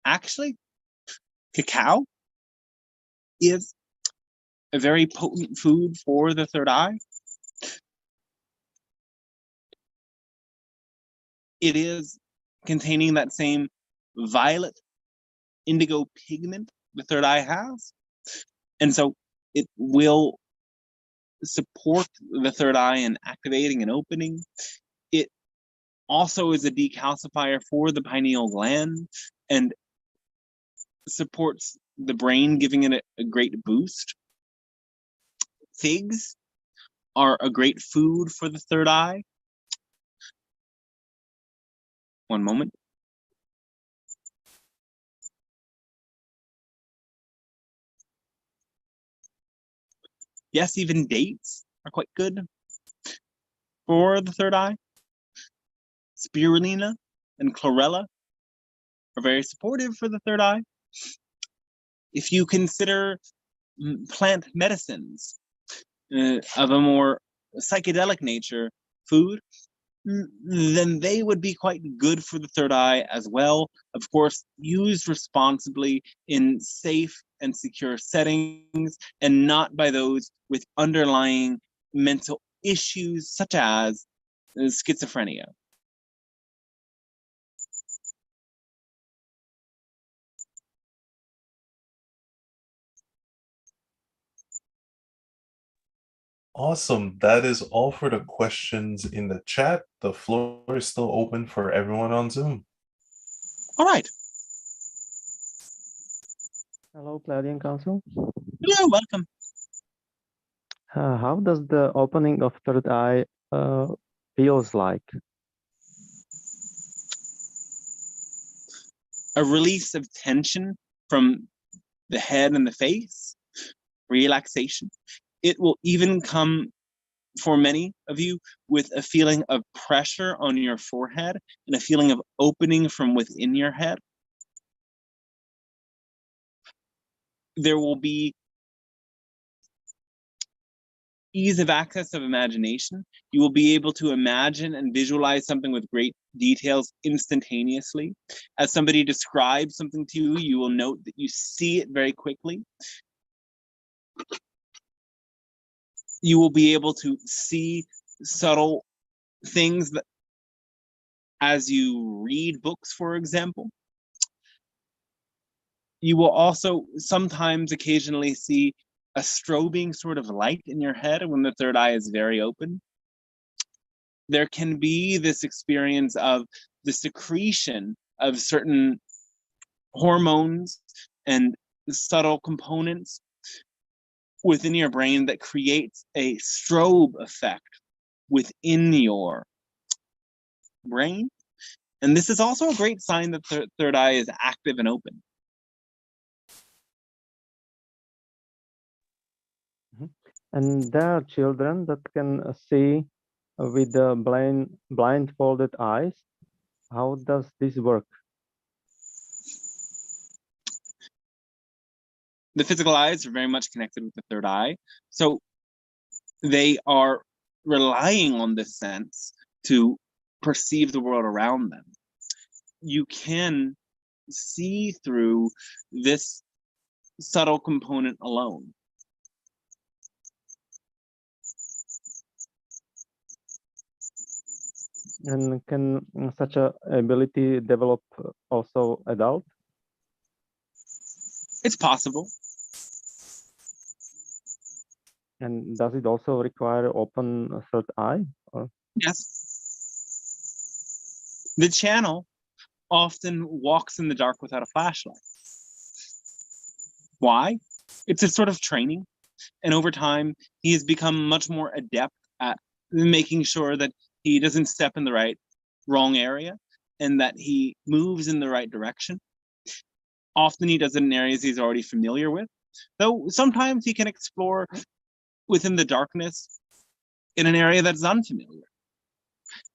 Actually, cacao is a very potent food for the third eye. It is containing that same violet indigo pigment the third eye has. And so it will support the third eye in activating and opening. It also is a decalcifier for the pineal gland and supports the brain, giving it a great boost. Figs are a great food for the third eye. One moment. Yes, even dates are quite good for the third eye. Spirulina and chlorella are very supportive for the third eye. If you consider plant medicines of a more psychedelic nature food, then they would be quite good for the third eye as well. Of course, used responsibly in safe and secure settings, and not by those with underlying mental issues such as schizophrenia. Awesome. That is all for the questions in the chat. The floor is still open for everyone on Zoom. All right. Hello, Pleiadian Council. Hello, welcome. How does the opening of third eye feels like? A release of tension from the head and the face, relaxation. It will even come for many of you with a feeling of pressure on your forehead and a feeling of opening from within your head. There will be ease of access of imagination. You will be able to imagine and visualize something with great details instantaneously. As somebody describes something to you, you will note that you see it very quickly. You will be able to see subtle things that, as you read books, for example. You will also sometimes occasionally see a strobing sort of light in your head when the third eye is very open. There can be this experience of the secretion of certain hormones and subtle components within your brain that creates a strobe effect within your brain. And this is also a great sign that the third eye is active and open. And there are children that can see with the blindfolded eyes. How does this work? The physical eyes are very much connected with the third eye. So they are relying on this sense to perceive the world around them. You can see through this subtle component alone. And can such a ability develop also adult? It's possible. And does it also require open third eye? Or? Yes. The channel often walks in the dark without a flashlight. Why? It's a sort of training. And over time, he has become much more adept at making sure that he doesn't step in the wrong area and that he moves in the right direction. Often he does it in areas he's already familiar with, though sometimes he can explore within the darkness in an area that's unfamiliar.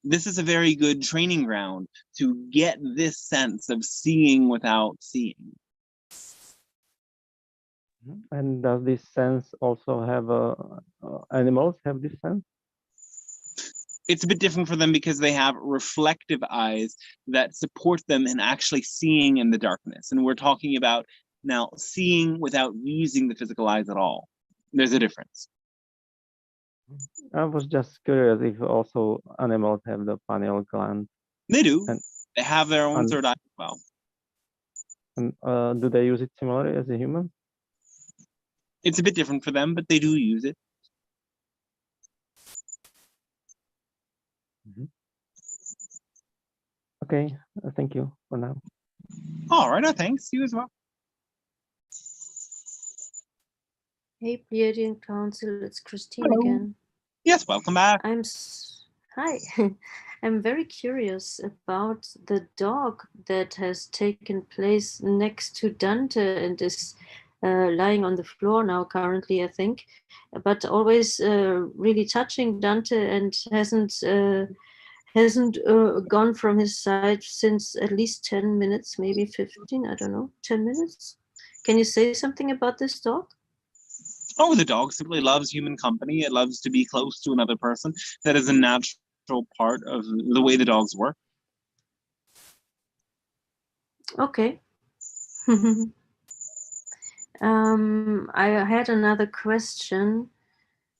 This is a very good training ground to get this sense of seeing without seeing. And does this sense also have animals have this sense? It's a bit different for them because they have reflective eyes that support them in actually seeing in the darkness. And we're talking about now seeing without using the physical eyes at all. There's a difference. I was just curious if also animals have the pineal gland. They do. And, they have their own third eye as well. And do they use it similarly as a human? It's a bit different for them, but they do use it. Okay, thank you for now. All right, no, thanks. You as well. Hey, Pleiadian Council, it's Christine Hello. again. Yes, welcome back. Hi. I'm very curious about the dog that has taken place next to Dante and is lying on the floor now currently, I think, but always really touching Dante and hasn't gone from his side since at least 10 minutes, maybe 15, I don't know, 10 minutes. Can you say something about this dog? Oh, the dog simply loves human company. It loves to be close to another person. That is a natural part of the way the dogs work. Okay. I had another question,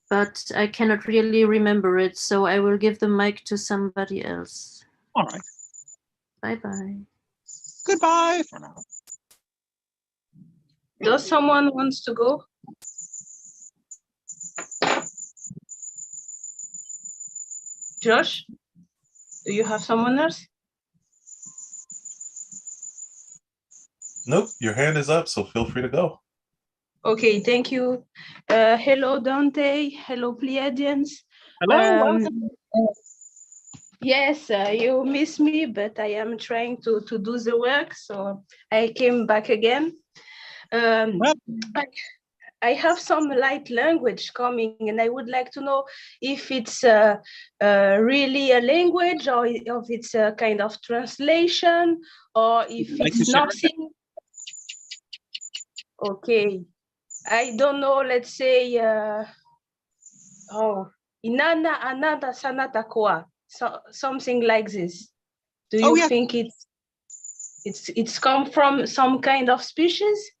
but I cannot really remember it, so I will give the mic to somebody else. All right. Bye-bye. Goodbye for now. Does someone wants to go? Josh, do you have someone else? Nope, your hand is up, so feel free to go. Okay, thank you. Hello, Dante. Hello, Pleiadians. Hello, welcome. Yes, you miss me, but I am trying to do the work, so I came back again. I have some light language coming, and I would like to know if it's really a language, or if it's a kind of translation, or if it's nothing. Okay, I don't know. Let's say, inana anada sanata kwa, something like this. Do you think it's come from some kind of species?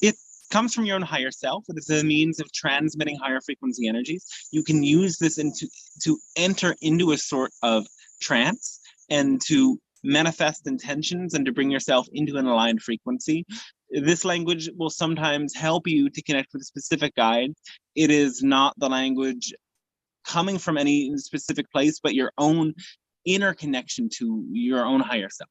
It comes from your own higher self. It is a means of transmitting higher frequency energies. You can use this to enter into a sort of trance and to manifest intentions and to bring yourself into an aligned frequency. This language will sometimes help you to connect with a specific guide. It is not the language coming from any specific place, but your own inner connection to your own higher self.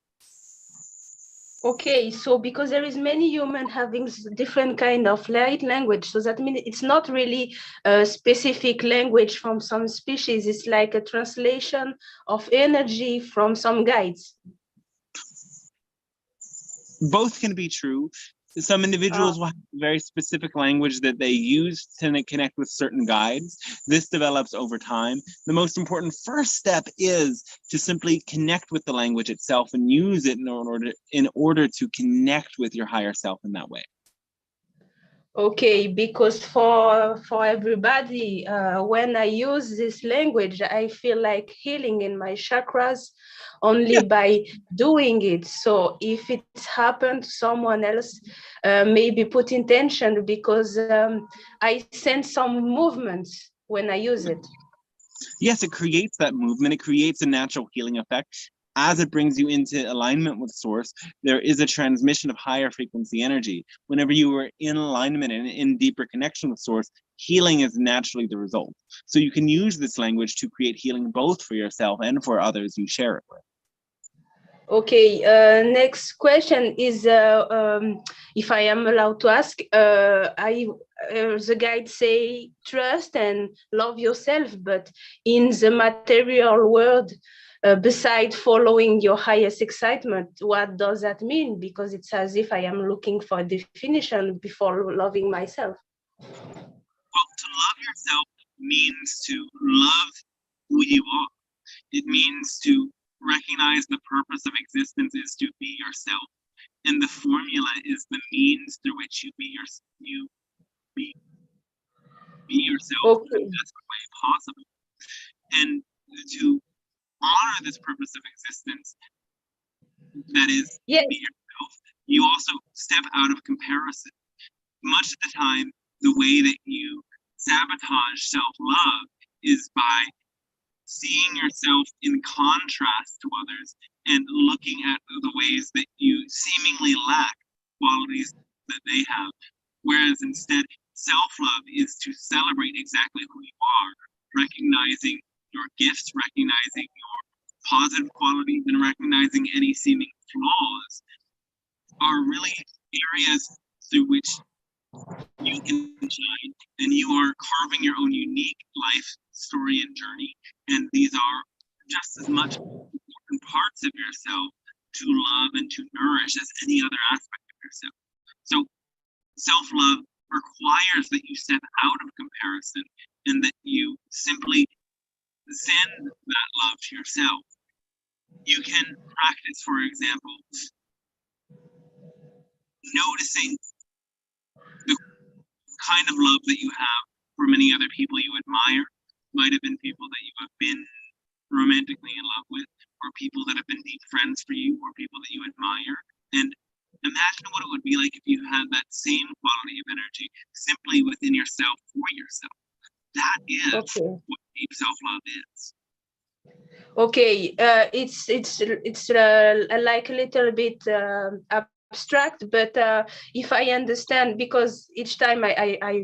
Okay, so because there is many humans having different kind of light language, so that means it's not really a specific language from some species. It's like a translation of energy from some guides. Both can be true. Some individuals will have a very specific language that they use to connect with certain guides. This develops over time. The most important first step is to simply connect with the language itself and use it in order to connect with your higher self in that way. Okay, because for everybody, when I use this language, I feel like healing in my chakras only by doing it. So if it's happened to someone else, maybe put intention, because I sense some movements when I use it. Yes, it creates that movement. It creates a natural healing effect. as it brings you into alignment with source, there is a transmission of higher frequency energy. Whenever you are in alignment and in deeper connection with source, healing is naturally the result. So you can use this language to create healing both for yourself and for others you share it with. Okay, next question is, if I am allowed to ask, the guide say trust and love yourself, but in the material world, beside following your highest excitement, what does that mean? Because it's as if I am looking for a definition before loving myself. Well, to love yourself means to love who you are. It means to recognize the purpose of existence is to be yourself, and the formula is the means through which you be yourself in the best way possible. And to honor this purpose of existence, that is, yes, be yourself, you also step out of comparison. Much of the time, the way that you sabotage self-love is by seeing yourself in contrast to others and looking at the ways that you seemingly lack qualities that they have. Whereas instead, self-love is to celebrate exactly who you are, recognizing your gifts, recognizing your positive qualities, and recognizing any seeming flaws are really areas through which you can shine, and you are carving your own unique life story and journey, and these are just as much important parts of yourself to love and to nourish as any other aspect of yourself. So self-love requires that you step out of comparison and that you simply send that love to yourself. You can practice, for example, noticing the kind of love that you have for many other people you admire. Might have been people that you have been romantically in love with, or people that have been deep friends for you, or people that you admire. And imagine what it would be like if you had that same quality of energy simply within yourself for yourself. That is what deep self-love is. Okay, it's like a little bit abstract, but if I understand, because each time I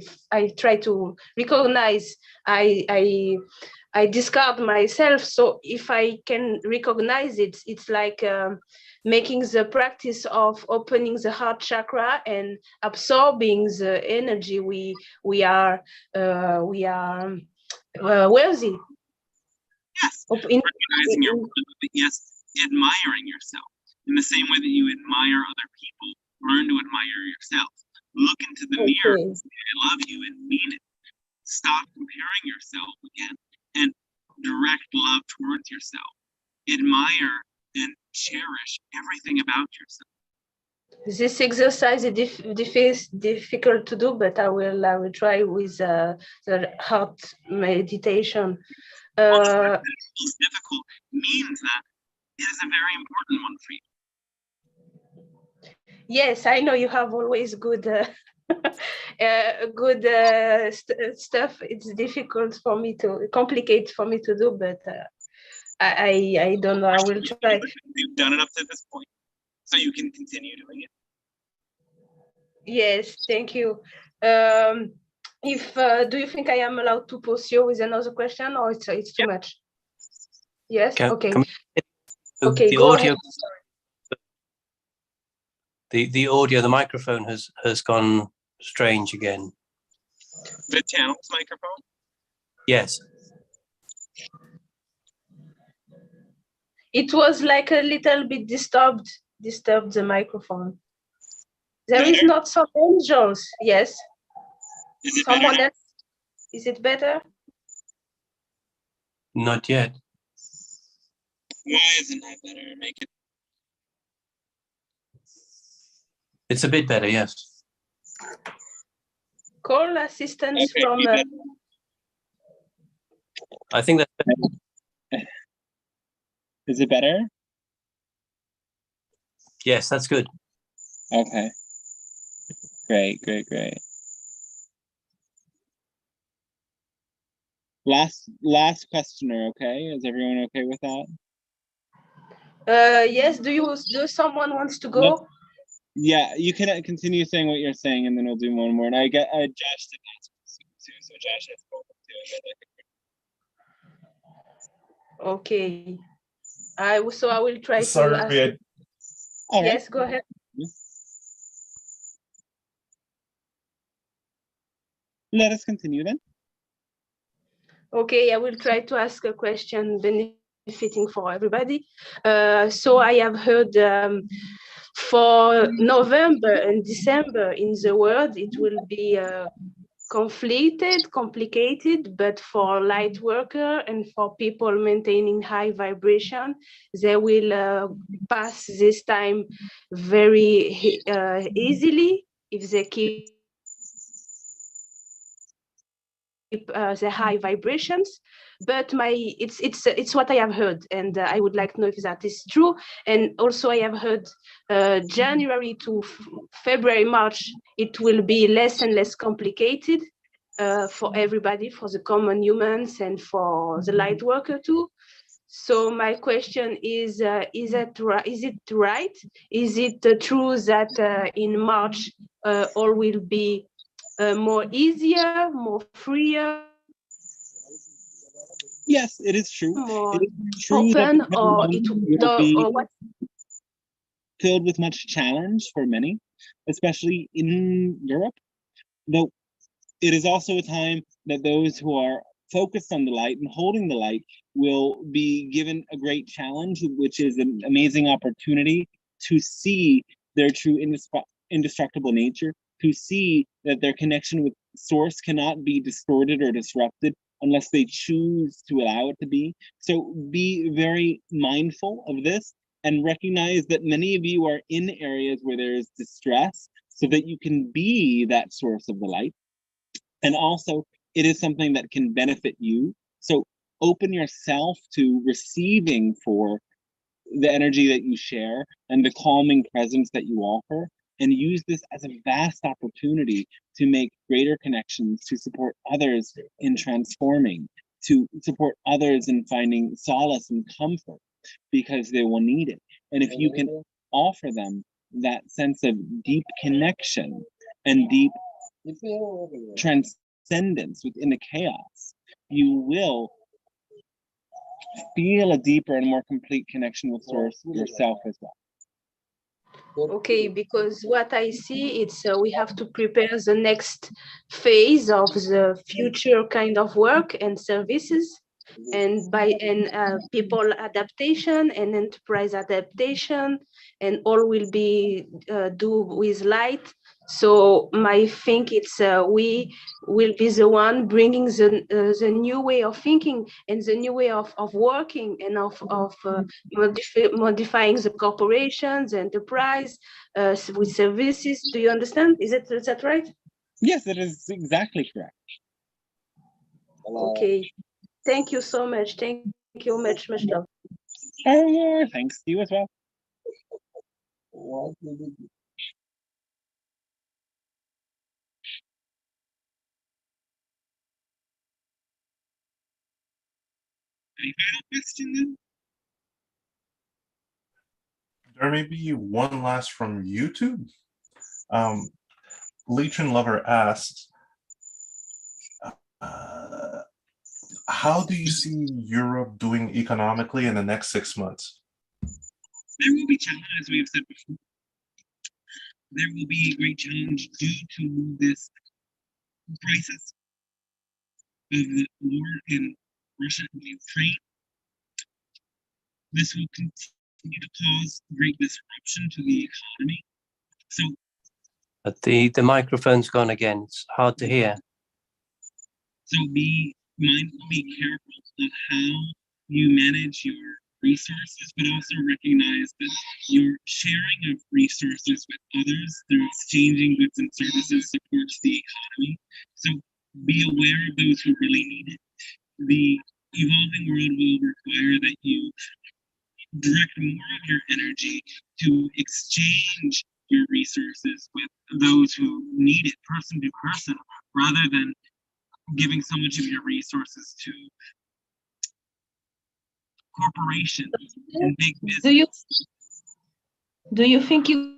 try to recognize, I discard myself. So if I can recognize it, it's like making the practice of opening the heart chakra and absorbing the energy we are worthy. Yes, recognizing your worth, but yes, admiring yourself. In the same way that you admire other people, learn to admire yourself. Look into the mirror and say, I love you, and mean it. Stop comparing yourself again and direct love towards yourself. Admire and cherish everything about yourself. This exercise is difficult to do, but I will try with the heart meditation. It's difficult means that it is a very important one for you. Yes, I know you have always good stuff. It's difficult for me to complicate for me to do, but I don't know. I will try. You've done it up to this point, so you can continue doing it. Yes, thank you. Do you think I am allowed to pursue with another question, or it's too much? Yes. Okay. Okay. The Go audio. ahead. The audio, the microphone has gone strange again. The channel's microphone? Yes. It was like a little bit disturbed the microphone. There is not some angels. Yes. Is it Someone better? else. Is it better? Not yet. Why isn't that better? Make it. It's a bit better, yes. Call assistance from. I think that's better. Is it better? Yes, that's good. Okay. Great. Last questioner, okay? Is everyone okay with that? Yes, do someone wants to go? Yeah, you can continue saying what you're saying, and then we'll do one more. And I get Josh did ask too, so Josh has spoken too. Okay. I will try to Sorry, ask. All right. Yes, go ahead. Let us continue then. Okay, I will try to ask a question benefiting for everybody. So I have heard for November and December in the world, it will be complicated, but for light worker and for people maintaining high vibration, they will pass this time very easily if they keep the high vibrations. But it's what I have heard, and I would like to know if that is true. And also I have heard January to February, March, it will be less and less complicated for everybody, for the common humans and for the light worker too. So my question is it right? Is it true that in March all will be more easier, more freer? Yes, it is true. More It is true open, that or it will be or what? filled with much challenge for many, especially in Europe. Though it is also a time that those who are focused on the light and holding the light will be given a great challenge, which is an amazing opportunity to see their true indestructible nature, to see that their connection with source cannot be distorted or disrupted unless they choose to allow it to be. So be very mindful of this and recognize that many of you are in areas where there is distress so that you can be that source of the light. And also, it is something that can benefit you. So open yourself to receiving for the energy that you share and the calming presence that you offer, and use this as a vast opportunity to make greater connections, to support others in transforming, to support others in finding solace and comfort, because they will need it. And if you can offer them that sense of deep connection and deep transcendence within the chaos, you will feel a deeper and more complete connection with source yourself as well. Okay, because what I see, it's we have to prepare the next phase of the future kind of work and services, and people adaptation and enterprise adaptation, and all will be do with light. So I think it's we will be the one bringing the new way of thinking and the new way of working and of modifying the corporations, enterprise with services. Do you understand? Is that right? Yes, that is exactly correct. Okay. Thank you so much. Thank you much love. Oh, thanks to you as well. Any final question then? There may be one last from YouTube. Legion Lover asks, how do you see Europe doing economically in the next 6 months? There will be challenge, as we have said before. There will be a great challenge due to this crisis of the war in Russia and Ukraine. This will continue to cause great disruption to the economy. So But the microphone's gone again. It's hard to hear. So be mindful, be careful of how you manage your resources, but also recognize that your sharing of resources with others through exchanging goods and services supports the economy. So be aware of those who really need it. The evolving world will require that you direct more of your energy to exchange your resources with those who need it, person to person, rather than giving so much of your resources to corporations and big business. Do you think you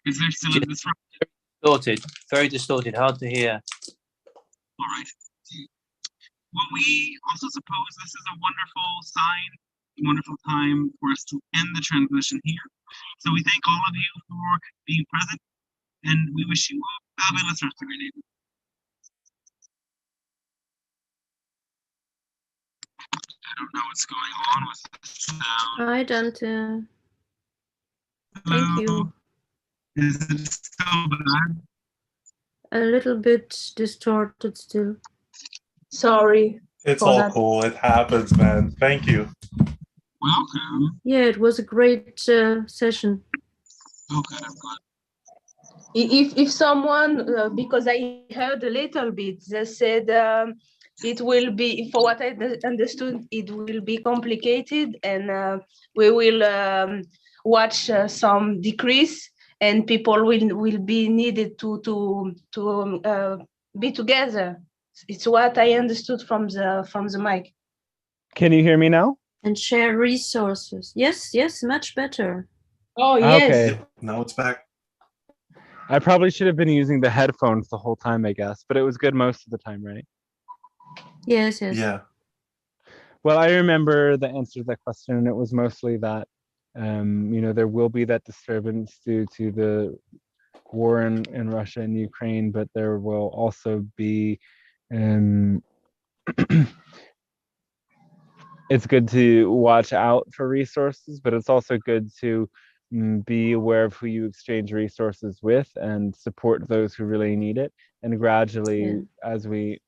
Is there still a disruption? Distorted, very distorted, hard to hear. All right. Well, we also suppose this is a wonderful sign, a wonderful time for us to end the transmission here. So we thank all of you for being present, and we wish you a fabulous rest of your day. I don't know what's going on with the sound. Hi, Dante. Thank you. Is it still bad? A little bit distorted still. sorry? It's For all that. cool. It happens, man. Thank you. Welcome. Yeah, it was a great session. Okay, I'm glad. If someone, because I heard a little bit, they said it will be, for what I understood, it will be complicated, and we will watch some decrease, and people will be needed to be together. It's what I understood from the mic. Can you hear me now? And share resources. Yes, yes, much better. Oh yes. Okay. Yep, now it's back. I probably should have been using the headphones the whole time, I guess, but it was good most of the time, right? Yes, yes. Yeah. Well, I remember the answer to that question, and it was mostly that, there will be that disturbance due to the war in Russia and Ukraine, but there will also be, it's good to watch out for resources, but it's also good to be aware of who you exchange resources with and support those who really need it. And gradually, as we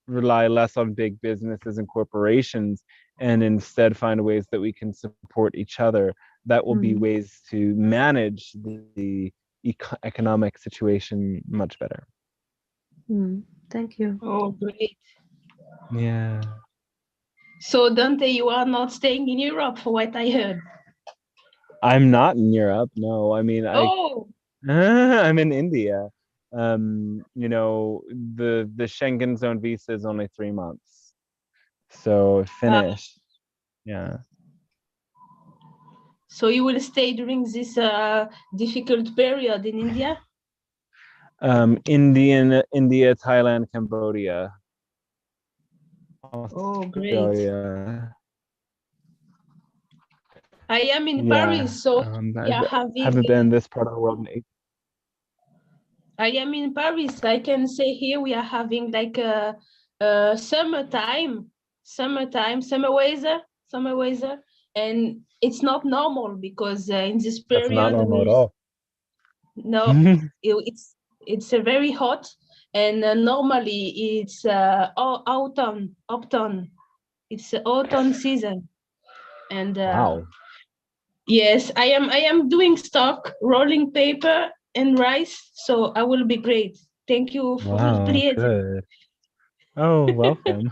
rely less on big businesses and corporations and instead find ways that we can support each other, that will be ways to manage the economic situation much better. Thank you. Oh, great. Yeah. So Dante, you are not staying in Europe, for what I heard. I'm not in Europe. No, I mean, I'm in India. The Schengen zone visa is only 3 months, so finished. Yeah. So you will stay during this difficult period in India? India, Thailand, Cambodia. Oh, great. Australia. I am in Yeah, Paris, so haven't been in this part of the world in 8. I am in Paris. I can say here we are having like a summertime, summer weather, and it's not normal because in this period That's not normal at all. No, it's a very hot, and normally it's autumn. It's autumn season, and Wow. yes, I am doing stock, rolling paper and rice, so I will be great. Thank you for Pleiadian. Good. Oh, welcome.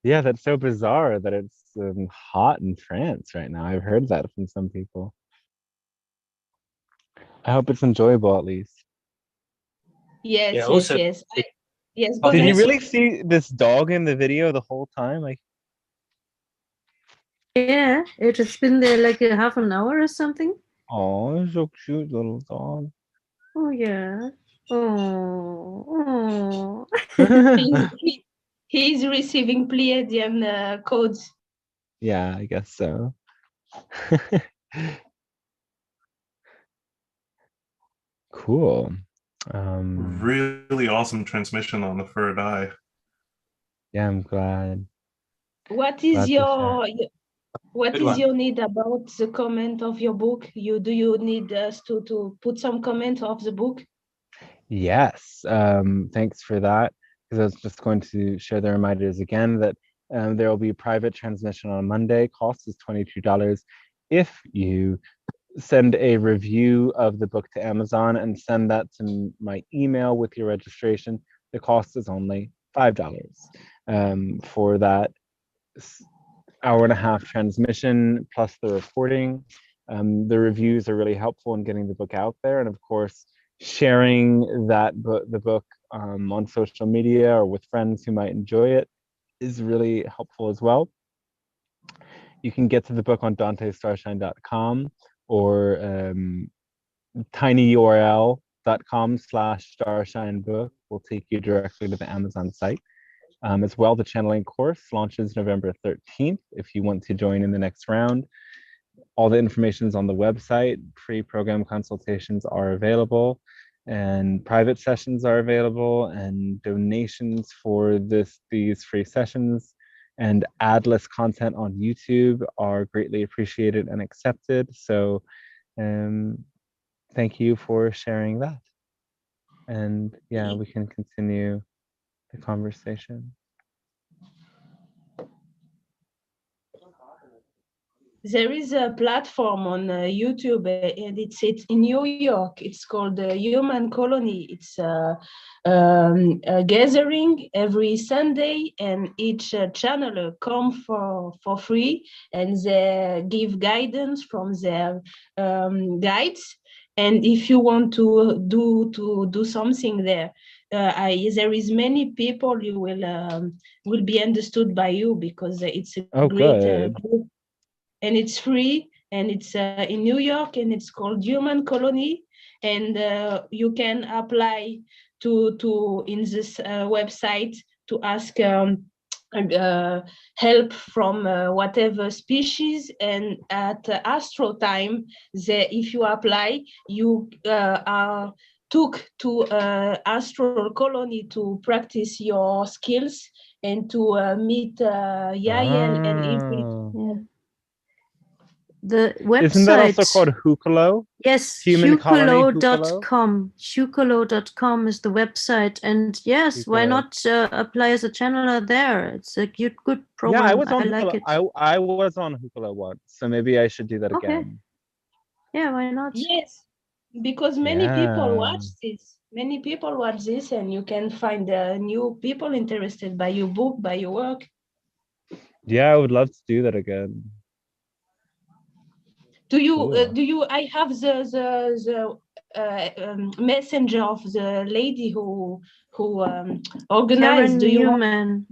Yeah, that's so bizarre that it's hot in France right now. I've heard that from some people. I hope it's enjoyable at least. Yes, Yeah, also- yes. Yes, go Did ahead. you really see this dog in the video the whole time? Like, Yeah, it has been there like a half an hour or something. oh, so cute little dog. Oh yeah. Oh. He's receiving Pleiadian codes. Yeah, I guess so. Cool. Really awesome transmission on the third eye. Yeah, I'm glad. What is Glad to your need about the comment of your book? Do you need us to put some comment of the book? Yes, thanks for that. Because I was just going to share the reminders again that there will be a private transmission on Monday. Cost is $22. If you send a review of the book to Amazon and send that to my email with your registration, the cost is only $5 for that hour-and-a-half transmission plus the recording. The reviews are really helpful in getting the book out there, and of course, sharing that book, the book on social media or with friends who might enjoy it is really helpful as well. You can get to the book on dantestarshine.com or tinyurl.com/starshine-book will take you directly to the Amazon site. As well, the channeling course launches November 13th if you want to join in the next round. All the information is on the website. Pre-program consultations are available and private sessions are available, and donations for these free sessions and adless content on YouTube are greatly appreciated and accepted. So thank you for sharing that. And yeah, we can continue the conversation. There is a platform on YouTube, and it's in New York. It's called Human Colony. It's a gathering every Sunday, and each channeler come for free, and they give guidance from their guides. And if you want to do something there, there is many people you will be understood by you, because it's a great group. And it's free, and it's in New York, and it's called Human Colony, and you can apply to in this website to ask help from whatever species. And at Astro time, if you apply, you are took to Astral Colony to practice your skills and to meet Yael and Ivy. Yeah. The website. Isn't that also called Hukalo? Yes, hukalo.com. Hukalo.com is the website. And yes, why not apply as a channeler there? It's a good program. Yeah, I was on like it. I was on Hukalo once, so maybe I should do that again. Yeah, why not? Yes, because many people watch this. Many people watch this, and you can find new people interested by your book, by your work. Yeah, I would love to do that again. Do you? I have the messenger of the lady who organized. Karen Do you Newman.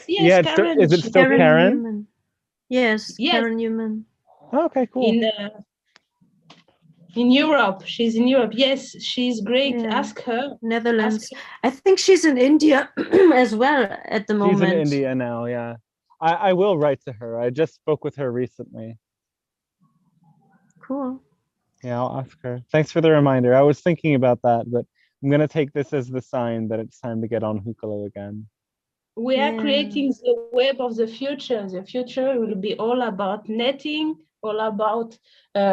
Yes, yeah, Karen. Is it still Karen? Newman. Yes, Karen Newman. Oh, okay, cool. In Europe, she's in Europe. Yes, she's great. Yeah. Ask her. Netherlands. I think she's in India as well at the moment. She's in India now. Yeah, I will write to her. I just spoke with her recently. Cool. Yeah, I'll ask her. Thanks for the reminder. I was thinking about that, but I'm going to take this as the sign that it's time to get on Hukalo again. We are creating the web of the future. The future will be all about netting, all about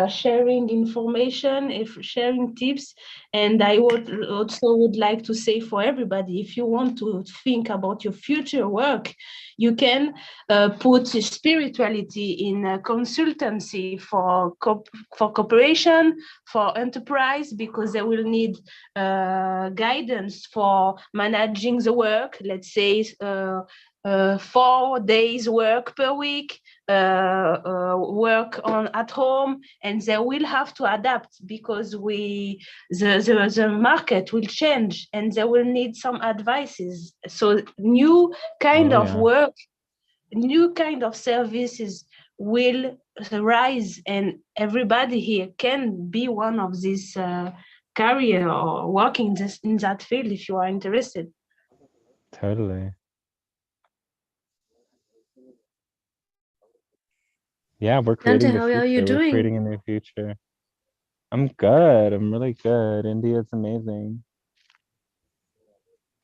sharing information, sharing tips. And I would like to say for everybody, if you want to think about your future work, you can put spirituality in consultancy for cooperation, for enterprise, because they will need guidance for managing the work. Let's say 4 days work per week, work at home, and they will have to adapt because the market will change, and they will need some advices. So new kind of work, new kind of services will rise, and everybody here can be one of these career or working in that field if you are interested. Totally. Yeah, we're creating Dante, how are you doing? We're creating a new future. I'm good. I'm really good. India's amazing.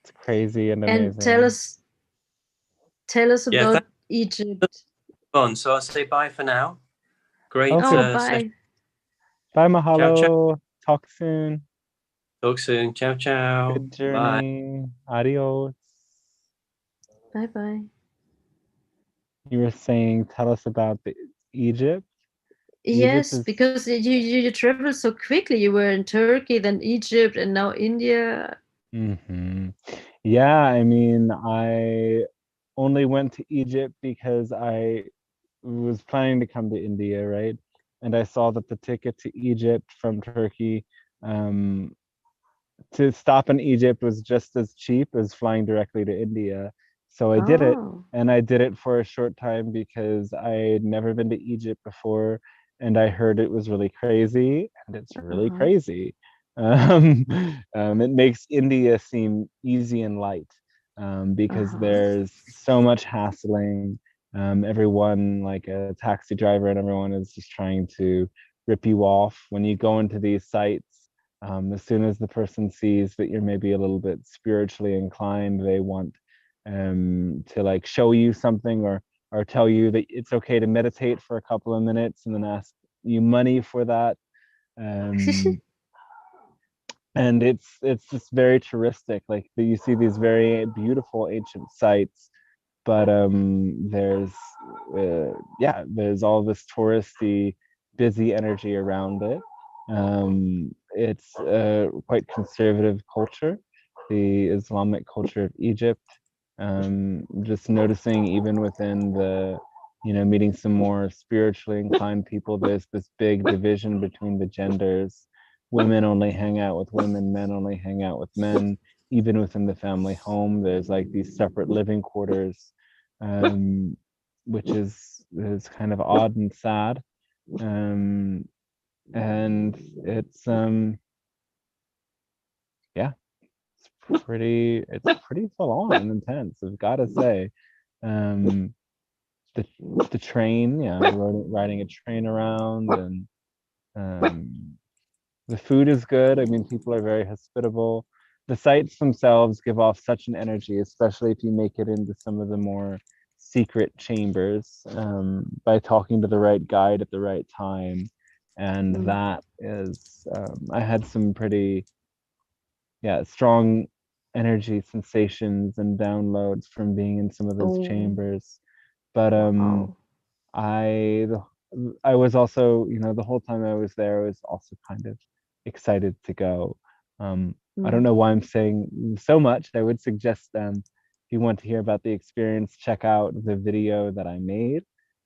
It's crazy and amazing. And tell us about Egypt. So I'll say bye for now. Great. Bye. Bye, mahalo. Ciao, ciao. Talk soon. Talk soon. Ciao, ciao. Good journey. Bye. Adios. Bye. You were saying, tell us about Egypt. Yes, because you travel so quickly. You were in Turkey, then Egypt, and now India. Mm-hmm. Yeah, I mean, I only went to Egypt because I was planning to come to India, right? And I saw that the ticket to Egypt from Turkey to stop in Egypt was just as cheap as flying directly to India. So I did it, Oh. and I did it for a short time because I had never been to Egypt before, and I heard it was really crazy, and it's really Uh-huh. crazy. Um, it makes India seem easy and light, because Uh-huh. there's so much hassling. Everyone, like a taxi driver, and everyone is just trying to rip you off when you go into these sites. As soon as the person sees that you're maybe a little bit spiritually inclined, they want to like show you something, or tell you that it's okay to meditate for a couple of minutes and then ask you money for that. Um, and it's just very touristic. Like you see these very beautiful ancient sites, but there's yeah, there's all this touristy busy energy around it. It's a quite conservative culture, the Islamic culture of Egypt. Just noticing even within the, meeting some more spiritually inclined people, there's this big division between the genders. Women only hang out with women, men only hang out with men. Even within the family home, there's like these separate living quarters, which is kind of odd and sad. And yeah, it's pretty full on and intense, I've got to say. Um, the the train, yeah, riding a train around, and the food is good. I mean, people are very hospitable. The sites themselves give off such an energy, especially if you make it into some of the more secret chambers, by talking to the right guide at the right time. And Mm. that is, I had some pretty, yeah, strong energy sensations and downloads from being in some of those Oh. chambers. But Wow. I I was also, the whole time I was there, I was also kind of excited to go. I don't Mm. know why I'm saying so much. I would suggest, if you want to hear about the experience, check out the video that I made.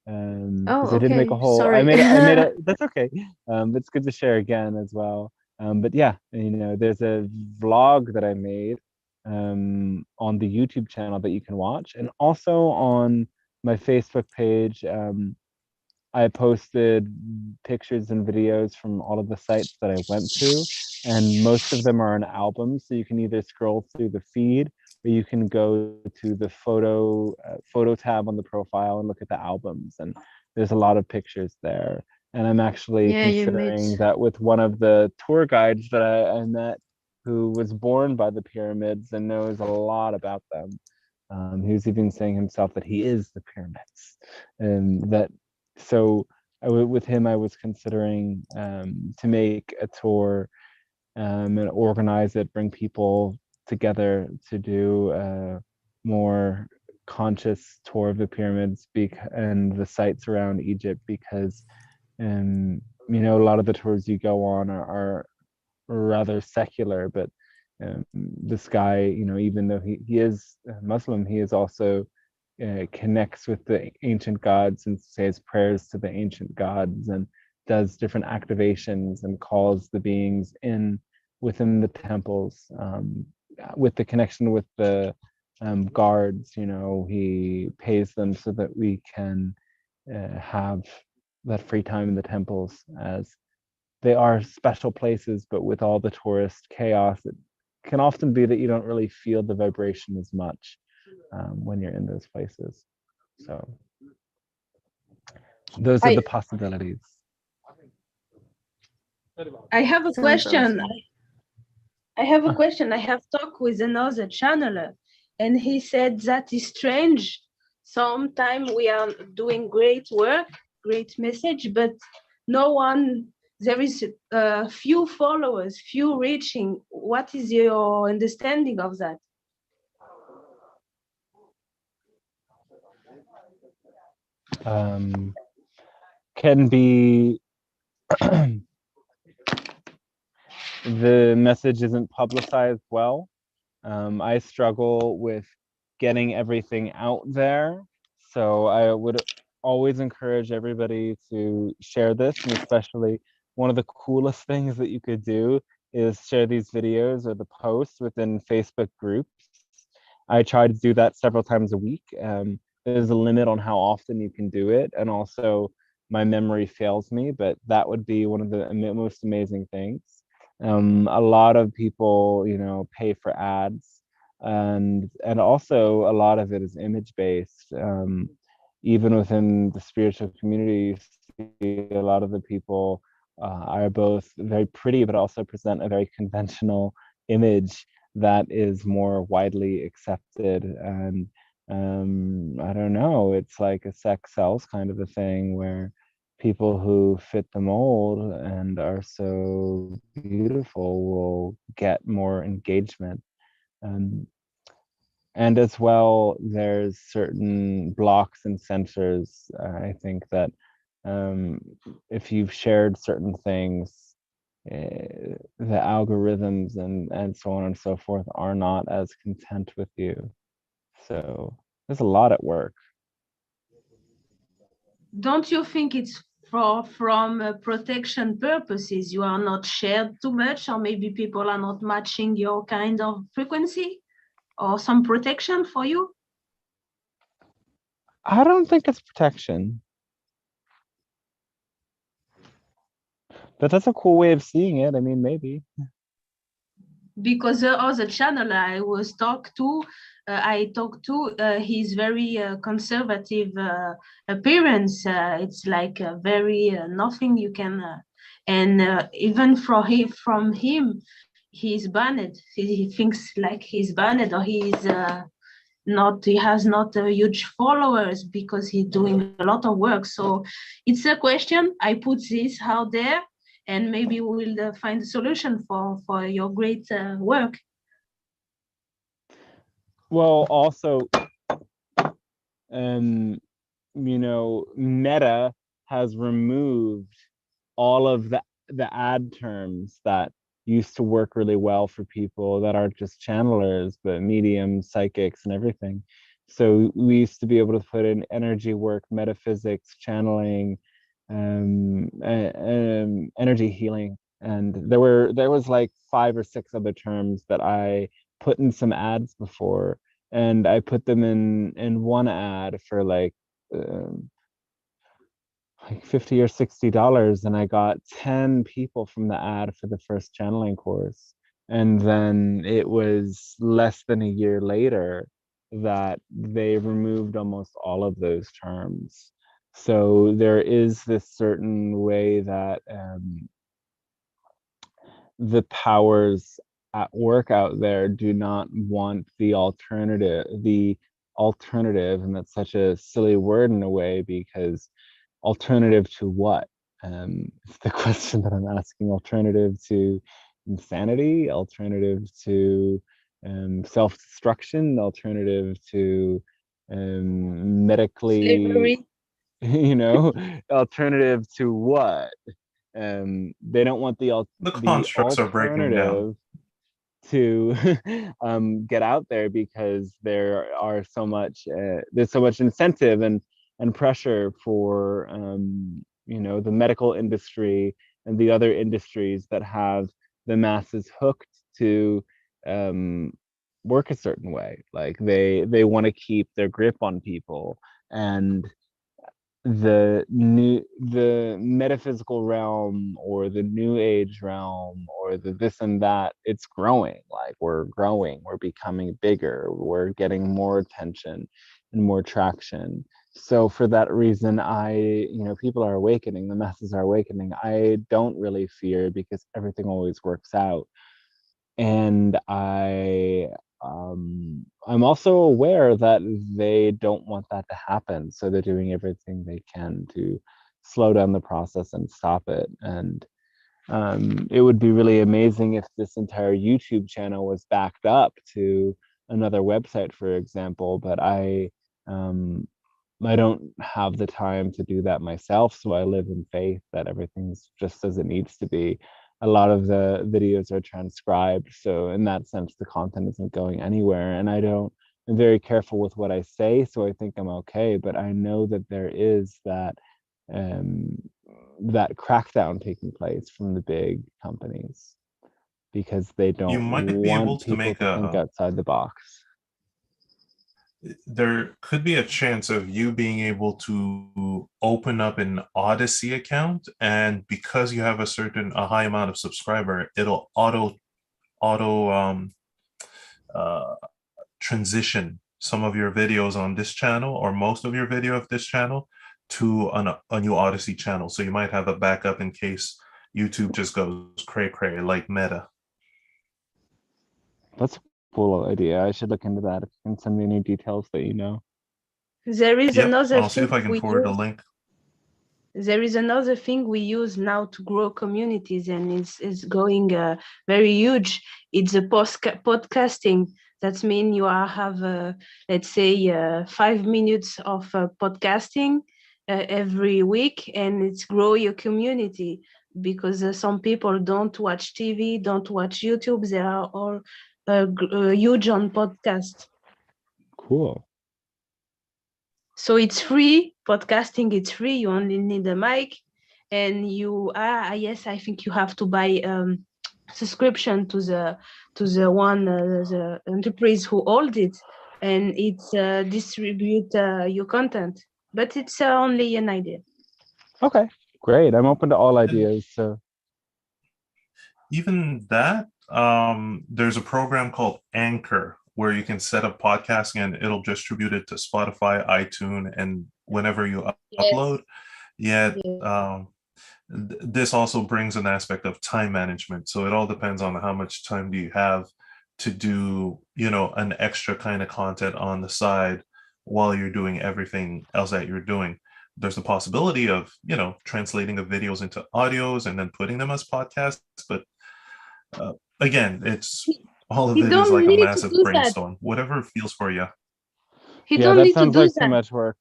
Oh, Because I did make a okay. whole, Sorry. I made a, that's okay. It's good to share again as well. But yeah, there's a vlog that I made on the YouTube channel that you can watch, and also on my Facebook page. I posted pictures and videos from all of the sites that I went to, and most of them are in albums. So you can either scroll through the feed, or you can go to the photo tab on the profile and look at the albums. And there's a lot of pictures there. And I'm actually Yeah, you made. considering that with one of the tour guides that I met, who was born by the pyramids and knows a lot about them. He was even saying himself that he is the pyramids, and that so with him, I was considering to make a tour, and organize it, bring people together to do a more conscious tour of the pyramids and the sites around Egypt, because a lot of the tours you go on are rather secular, but this guy, even though he is a Muslim, he is also connects with the ancient gods and says prayers to the ancient gods, and does different activations and calls the beings in within the temples, with the connection with the guards. He pays them so that we can have that free time in the temples, as they are special places, but with all the tourist chaos, it can often be that you don't really feel the vibration as much when you're in those places. So those are I the possibilities. I have a Sounds question. awesome. I have a question. I have talked with another channeler, and he said that is strange. Sometimes we are doing great work, great message, but no one, there is few followers, few reaching. What is your understanding of that? Can be the message isn't publicized well. I struggle with getting everything out there, so I would always encourage everybody to share this, and especially one of the coolest things that you could do is share these videos or the posts within Facebook groups. I try to do that several times a week. There's a limit on how often you can do it, and also my memory fails me, but that would be one of the most amazing things. A lot of people, you know, pay for ads, and also a lot of it is image based. Even within the spiritual community, you see a lot of the people are both very pretty, but also present a very conventional image that is more widely accepted. And I don't know, it's like a sex sells kind of a thing where people who fit the mold and are so beautiful will get more engagement. And as well, there's certain blocks and sensors. I think that if you've shared certain things, the algorithms and so on and so forth are not as content with you. So there's a lot at work. Don't you think it's from protection purposes you are not shared too much, or maybe people are not matching your kind of frequency, or some protection for you? I don't think it's protection, but that's a cool way of seeing it. I mean, maybe. Because the other channel I talked to, he's very conservative appearance. It's like very nothing you can, and even from him, he's banned. He thinks like he's banned, or he's not. He has not huge followers because he's doing a lot of work. So it's a question. I put this out there, and maybe we will find a solution for your great work. Well, also, you know, Meta has removed all of the ad terms that used to work really well for people that aren't just channelers, but mediums, psychics, and everything. So we used to be able to put in energy work, metaphysics, channeling, energy healing, and there was like 5 or 6 other terms that I put in some ads before, and I put them in one ad for like $50 or $60, and I got 10 people from the ad for the first channeling course. And then it was less than a year later that they removed almost all of those terms. So there is this certain way that the powers at work out there do not want the alternative, and that's such a silly word in a way, because alternative to what? It's the question that I'm asking. Alternative to insanity, alternative to self-destruction, alternative to medically, Slavery. you know, alternative to what? They don't want the constructs are breaking down. alternative to get out there, because there are so much there's so much incentive and pressure for you know, the medical industry and the other industries that have the masses hooked to work a certain way. Like they want to keep their grip on people, and the metaphysical realm or the new age realm or the this and that, it's growing. Like we're growing, we're becoming bigger, we're getting more attention and more traction. So for that reason, you know, people are awakening, the masses are awakening. I don't really fear, because everything always works out. And I'm also aware that they don't want that to happen, so they're doing everything they can to slow down the process and stop it. And it would be really amazing if this entire YouTube channel was backed up to another website, for example, but I don't have the time to do that myself, so I live in faith that everything's just as it needs to be. A lot of the videos are transcribed, so in that sense, the content isn't going anywhere, and I'm very careful with what I say, so I think I'm okay, but I know that there is that that crackdown taking place from the big companies. because they don't might be able want to people make to think outside the box. there could be a chance of you being able to open up an Odyssey account, and because you have a high amount of subscriber, it'll auto transition some of your videos on this channel, or most of your video of this channel, to a new Odyssey channel. So you might have a backup in case YouTube just goes cray like Meta. That's a cool idea. I should look into that. If you can send me any details that you know. There is Yep, another I'll see thing if I can we forward a use. link. There is another thing we use now to grow communities, and it's going very huge. It's a podcasting. That means you have, let's say, 5 minutes of podcasting every week, and it's grow your community, because some people don't watch TV, don't watch YouTube. They are all huge on podcast. Cool. So it's free. Podcasting, it's free. You only need a mic, and yes, I think you have to buy subscription to the enterprise who hold it, and it's distribute your content. But it's only an idea. Okay, great. I'm open to all ideas. So Even that, there's a program called Anchor where you can set up podcasting and it'll distribute it to Spotify, iTunes, and whenever you upload. Yet, this also brings an aspect of time management. So it all depends on how much time do you have to do, an extra kind of content on the side while you're doing everything else that you're doing. There's the possibility of, translating the videos into audios and then putting them as podcasts. But again, it's all of it is like a massive brainstorm. Whatever feels for you. Yeah, that sounds like too much work.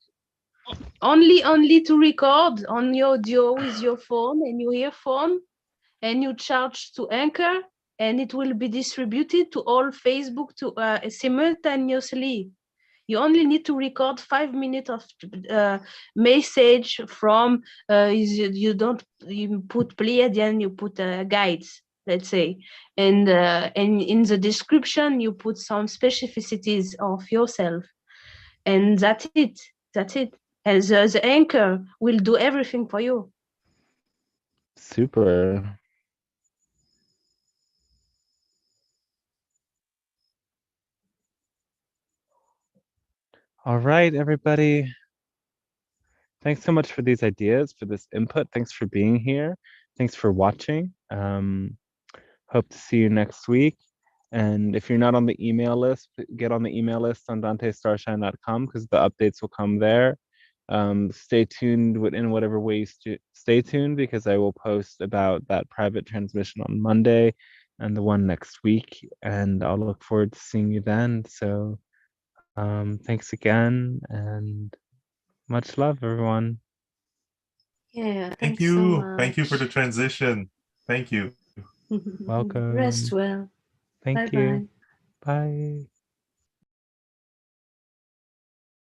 Only to record on your audio with your phone and your earphone, and you charge to Anchor, and it will be distributed to all Facebook simultaneously. You only need to record 5 minutes of message from you put Pleiadian, you put guides, let's say, and in the description you put some specificities of yourself, and that's it. And the Anchor will do everything for you. Super. All right, everybody. Thanks so much for these ideas, for this input. Thanks for being here. Thanks for watching. Hope to see you next week. And if you're not on the email list, get on the email list on dantestarshine.com because the updates will come there. Stay tuned in whatever way you stay tuned, because I will post about that private transmission on Monday and the one next week. And I'll look forward to seeing you then. So thanks again, and much love, everyone. Yeah, Thank thanks so you. much. Thank you for the transition. Thank you. Welcome. Rest well. Thank Bye-bye. you. Bye.